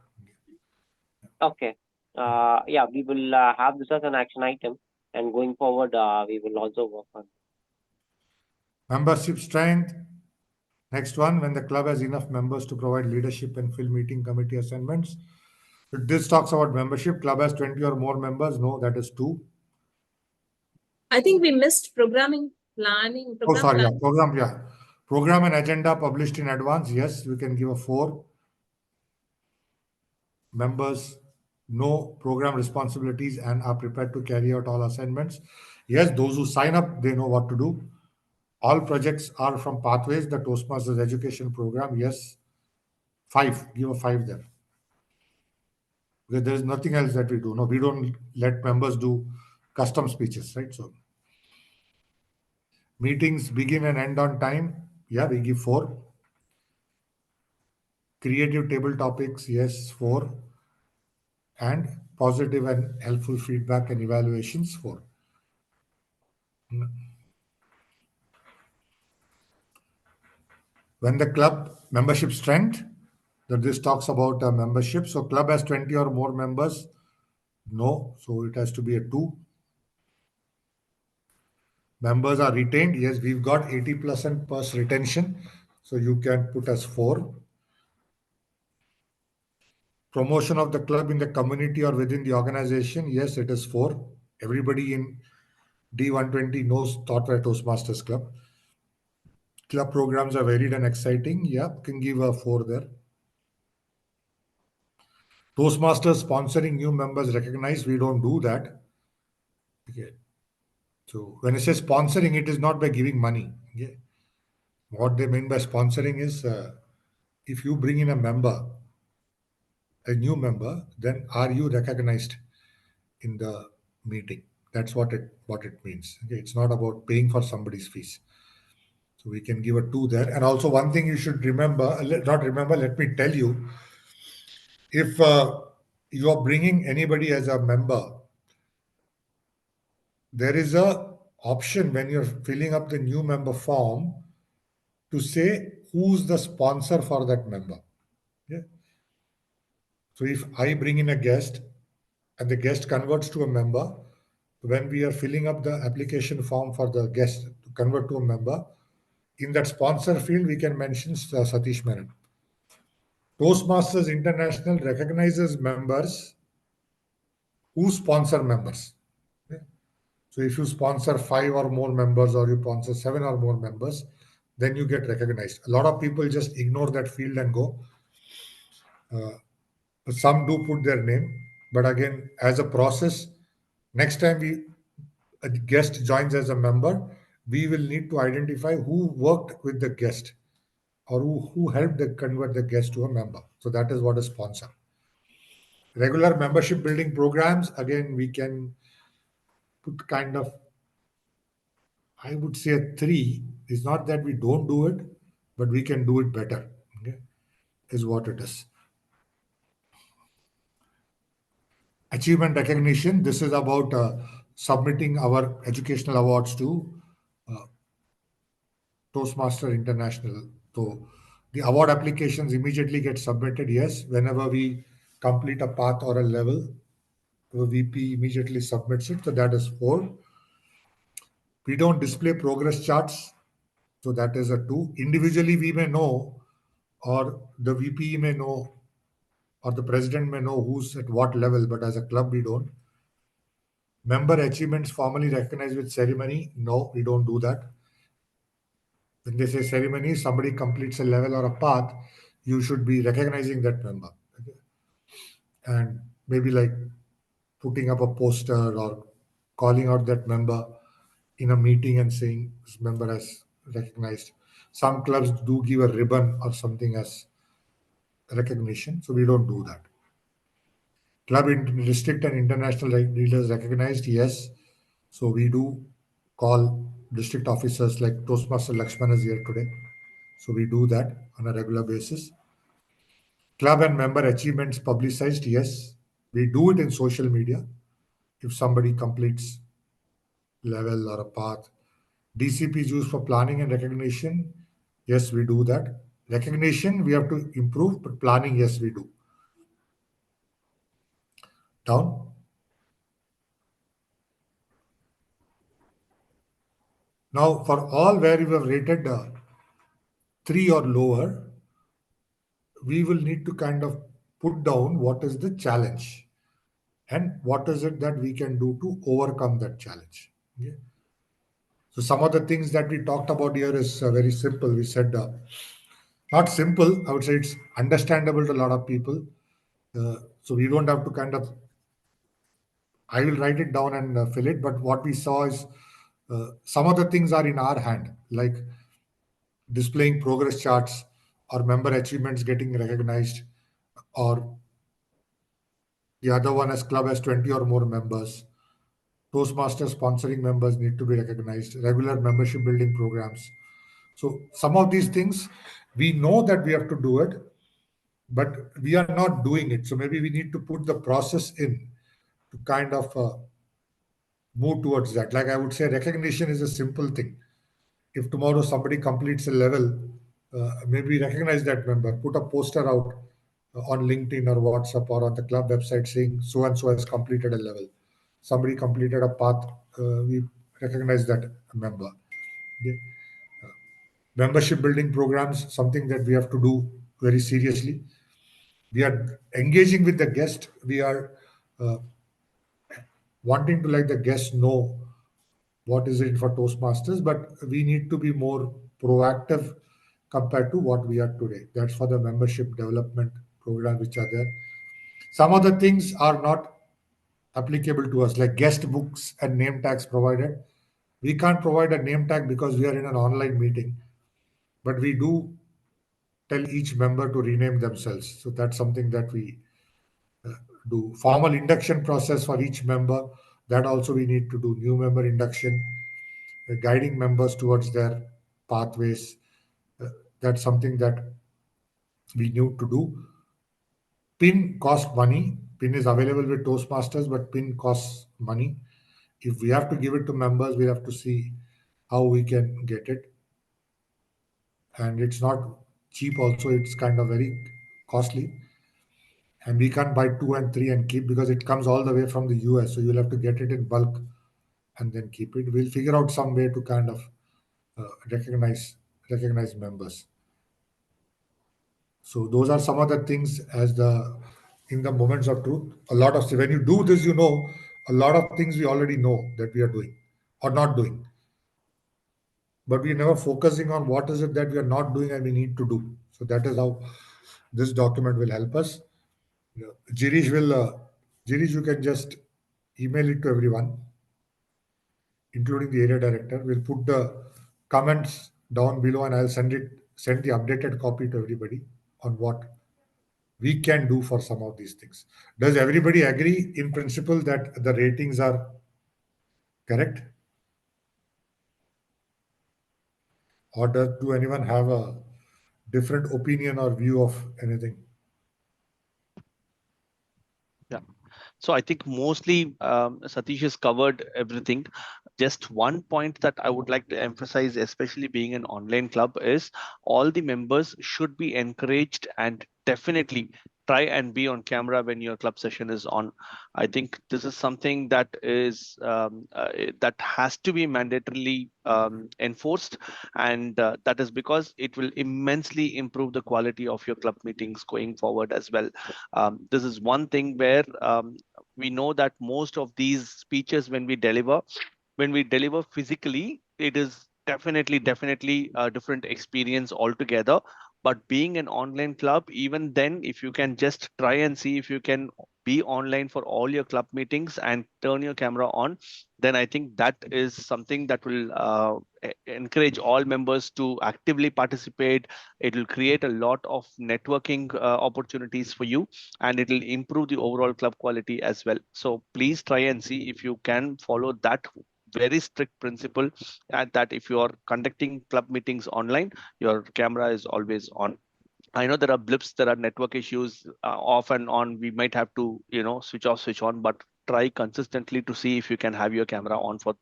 Okay. Yeah, we will have this as an action item, and going forward, we will also work on. Membership strength. Next one, when the club has enough members to provide leadership and fill meeting committee assignments. This talks about membership. Club has 20 or more members. No, that is 2. I think we missed programming, planning. Program and agenda published in advance. Yes, we can give a 4. Members know program responsibilities and are prepared to carry out all assignments. Yes, those who sign up, they know what to do. All projects are from Pathways, the Toastmasters education program. Yes, 5. Give a 5 there. There is nothing else that we do. No, we don't let members do custom speeches, right? So meetings begin and end on time. Yeah, we give 4. Creative table topics, yes, 4. And positive and helpful feedback and evaluations, 4. When the club membership strength, that this talks about a membership. So club has 20 or more members. No, so it has to be a 2. Members are retained. Yes, we've got 80% plus retention. So you can put as 4. Promotion of the club in the community or within the organization. Yes, it is 4. Everybody in D120 knows Thoughtware Toastmasters Club. Club programs are varied and exciting. Yeah, can give a 4 there. Toastmasters sponsoring new members recognized. We don't do that. Okay. So when I say sponsoring, it is not by giving money. Okay. What they mean by sponsoring is if you bring in a member, a new member, then are you recognized in the meeting? That's what it means. Okay. It's not about paying for somebody's fees. So we can give a 2 there. And also one thing you should remember, not remember, let me tell you, if you are bringing anybody as a member, there is a option when you're filling up the new member form to say who's the sponsor for that member. Yeah. So if I bring in a guest and the guest converts to a member, when we are filling up the application form for the guest to convert to a member, in that sponsor field, we can mention Satish Menon. Toastmasters International recognizes members who sponsor members. Okay. So if you sponsor 5 or more members or you sponsor 7 or more members, then you get recognized. A lot of people just ignore that field and go. Some do put their name, but again, as a process, next time a guest joins as a member, we will need to identify who worked with the guest or who helped convert the guest to a member. So that is what a sponsor. Regular membership building programs, again, we can put kind of, I would say a 3. It's not that we don't do it, but we can do it better. Okay, is what it is. Achievement recognition. This is about submitting our educational awards to uh, Toastmaster International. So the award applications immediately get submitted. Yes, whenever we complete a path or a level, the VP immediately submits it. So that is 4. We don't display progress charts. So that is a 2. Individually, we may know, or the VP may know, or the president may know who's at what level, but as a club, we don't. Member achievements formally recognized with ceremony. No, we don't do that. When they say ceremony, somebody completes a level or a path, you should be recognizing that member. Okay? And maybe like putting up a poster or calling out that member in a meeting and saying this member has recognized. Some clubs do give a ribbon or something as recognition, so we don't do that. Club district and international leaders recognized, yes. So we do call district officers like Toastmaster Lakshman is here today. So we do that on a regular basis. Club and member achievements publicized, yes. We do it in social media. If somebody completes level or a path. DCP is used for planning and recognition. Yes, we do that. Recognition, we have to improve, but planning, yes, we do. Down. Now, for all where you have rated 3 or lower, we will need to kind of put down what is the challenge and what is it that we can do to overcome that challenge. Okay? So some of the things that we talked about here is very simple. We said not simple, I would say it's understandable to a lot of people. So we don't have to kind of, I will write it down and fill it. But what we saw is Some of the things are in our hand, like displaying progress charts or member achievements getting recognized, or the other one as club has 20 or more members. Toastmasters sponsoring members need to be recognized, regular membership building programs. So some of these things, we know that we have to do it, but we are not doing it. So maybe we need to put the process in to kind of move towards that. Like I would say, recognition is a simple thing. If tomorrow somebody completes a level, maybe recognize that member, put a poster out on LinkedIn or WhatsApp or on the club website saying so and so has completed a level. Somebody completed a path, we recognize that member. The membership building programs, something that we have to do very seriously. We are engaging with the guest. We are uh, wanting to let the guest know what is it for Toastmasters, but we need to be more proactive compared to what we are today. That's for the membership development programs which are there. Some of the things are not applicable to us, like guest books and name tags provided. We can't provide a name tag because we are in an online meeting, but we do tell each member to rename themselves. So that's something that we do. Formal induction process for each member, that also we need to do. New member induction, guiding members towards their pathways. Uh, that's something that we need to do. Pin cost money. Pin is available with Toastmasters, but pin costs money. If we have to give it to members, we have to see how we can get it. And it's not cheap also, it's kind of very costly. And we can't buy two and three and keep because it comes all the way from the US. So you'll have to get it in bulk and then keep it. We'll figure out some way to kind of recognize members. So those are some of the things as the in the moments of truth. A lot of when you do this, you know a lot of things we already know that we are doing or not doing, but we're never focusing on what is it that we are not doing and we need to do. So that is how this document will help us. Yeah. Girish, you can just email it to everyone, including the area director. We'll put the comments down below and I'll send the updated copy to everybody on what we can do for some of these things. Does everybody agree in principle that the ratings are correct? Or do anyone have a different opinion or view of anything? Yeah. So I think mostly Satish has covered everything. Just one point that I would like to emphasize, especially being an online club, is all the members should be encouraged and definitely try and be on camera when your club session is on. I think this is something that is that has to be mandatorily enforced, and that is because it will immensely improve the quality of your club meetings going forward as well. This is one thing where we know that most of these speeches, when we deliver physically, it is definitely a different experience altogether. But being an online club, even then, if you can just try and see if you can be online for all your club meetings and turn your camera on, then I think that is something that will encourage all members to actively participate. It will create a lot of networking opportunities for you, and it will improve the overall club quality as well. So please try and see if you can follow that very strict principle, and that if you are conducting club meetings online, your camera is always on. I know there are blips, there are network issues off and on. We might have to, switch off, switch on, but try consistently to see if you can have your camera on for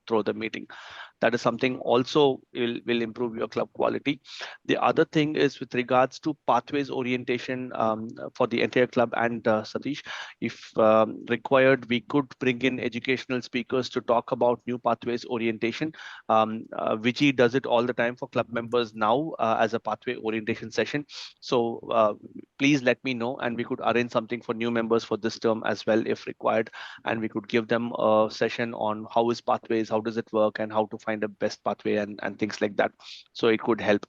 through the meeting. That is something also will improve your club quality. The other thing is with regards to pathways orientation for the entire club, and Satish, if required, we could bring in educational speakers to talk about new pathways orientation. Vici does it all the time for club members now as a pathway orientation session. So please let me know, and we could arrange something for new members for this term as well if required, and we could give them a session on how is pathways, how does it work, and how to find a best pathway and things like that. So it could help.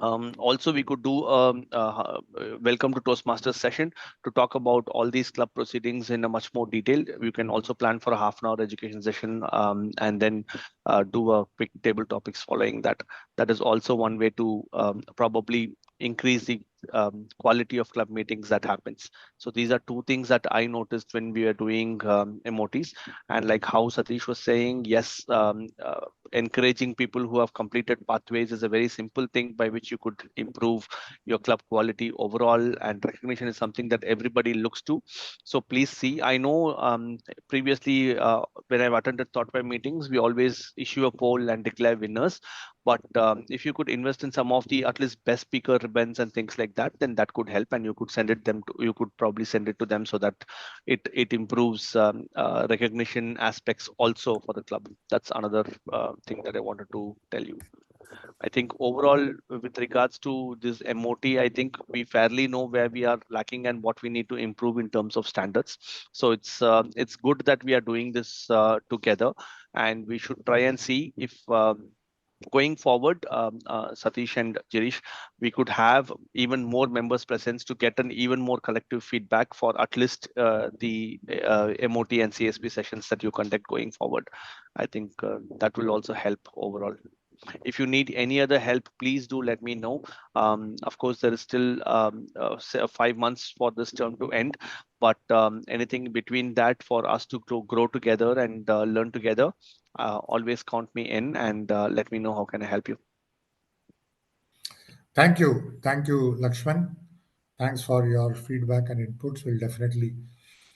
Also, we could do welcome to Toastmasters session to talk about all these club proceedings in a much more detail. You can also plan for a half-an-hour education session and then do a quick table topics following that. That is also one way to probably increase the quality of club meetings that happens. So these are two things that I noticed when we were doing MOTs. And like how Satish was saying, yes, encouraging people who have completed pathways is a very simple thing by which you could improve your club quality overall, and recognition is something that everybody looks to. So please see, I know previously when I've attended Thoughtware meetings, we always issue a poll and declare winners. But if you could invest in some of the at least best speaker ribbons and things like that, then that could help, and you could send it them to, you could probably send it to them so that it improves recognition aspects also for the club. That's another thing that I wanted to tell you. I think overall, with regards to this MOT, I think we fairly know where we are lacking and what we need to improve in terms of standards. So it's good that we are doing this together, and we should try and see if going forward, Satish and Jirish, we could have even more members presence to get an even more collective feedback for at least the MOT and CSP sessions that you conduct going forward. I think that will also help overall. If you need any other help, please do let me know. Of course, there is still 5 months for this term to end, but anything between that for us to grow together and learn together, always count me in and let me know how can I help you. Thank you. Thank you, Lakshman. Thanks for your feedback and inputs. We'll definitely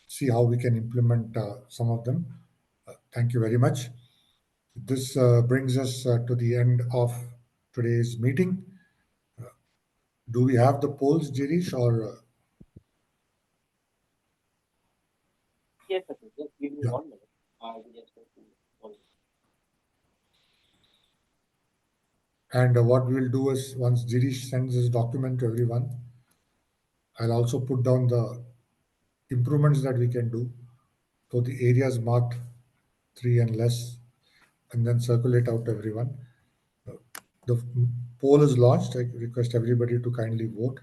see how we can implement some of them. Thank you very much. This brings us to the end of today's meeting. Do we have the polls, Jirish, or Yes, Satish, just give me yeah? 1 minute. I will just go through one. And what we will do is once Jirish sends this document to everyone, I'll also put down the improvements that we can do for the areas marked 3 and less, and then circulate out to everyone. The poll is launched. I request everybody to kindly vote.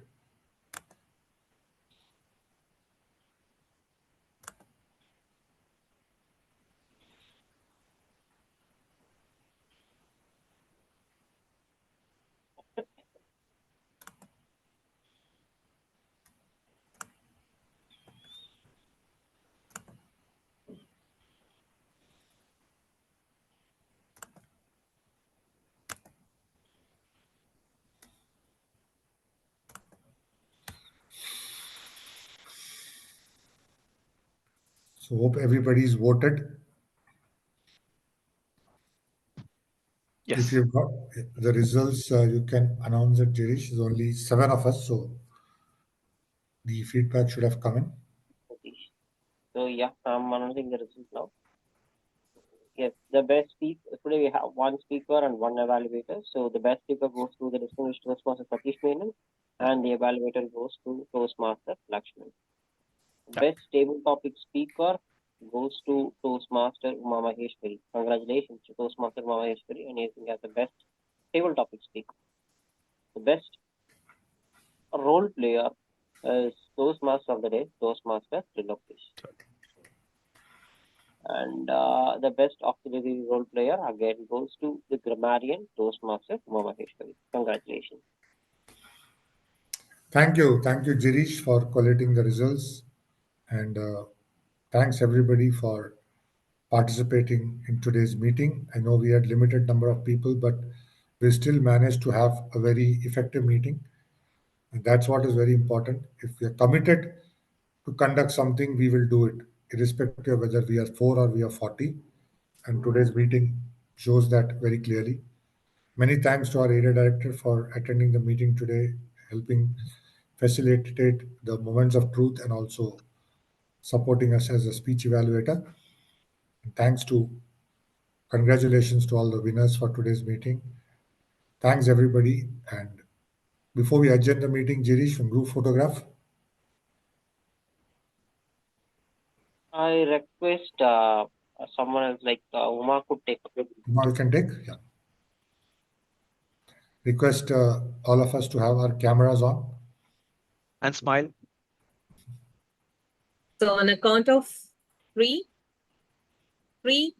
So hope everybody's voted. Yes. If you've got the results, you can announce it, Jirish. There's only 7 of us, so the feedback should have come in. Satish. So yeah, I'm announcing the results now. Yes, the best speaker. Today we have one speaker and one evaluator. So the best speaker goes to the distinguished Toastmaster Satish Menon, and the evaluator goes to Toastmaster Lakshman. Yeah. Best table topic speaker goes to Toastmaster Uma Maheshwari. Congratulations to Toastmaster Uma Maheshwari, and he has the best table topic speaker. The best role player is Toastmaster of the day, Toastmaster Trilokesh. And the best auxiliary role player again goes to the grammarian Toastmaster Uma Maheshwari. Congratulations. Thank you, Jirish, for collating the results, and thanks everybody for participating in today's meeting. I know we had limited number of people, but we still managed to have a very effective meeting, and that's what is very important. If we are committed to conduct something, we will do it, irrespective of whether we are 4 or we are 40. And today's meeting shows that very clearly. Many thanks to our area director for attending the meeting today, helping facilitate the moments of truth and also supporting us as a speech evaluator. And congratulations to all the winners for today's meeting. Thanks everybody. And before we adjourn the meeting, Jirish from group photograph. I request someone else like Uma could take a bit. Uma, you can take. Yeah. request all of us to have our cameras on. And smile. So on a count of 3, 3,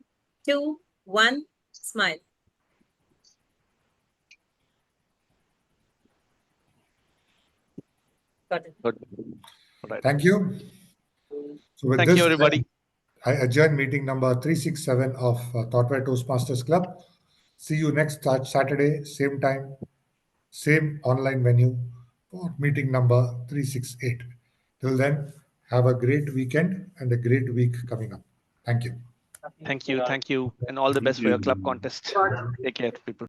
2, 1, smile. Got it. Good. All right. Thank you. So with Thank this, you, everybody. I adjourn meeting number 367 of Thoughtware Toastmasters Club. See you next Saturday, same time, same online venue for meeting number 368. Till then, have a great weekend and a great week coming up. Thank you. Thank you. Thank you. And all the best for your club contest. Take care, people.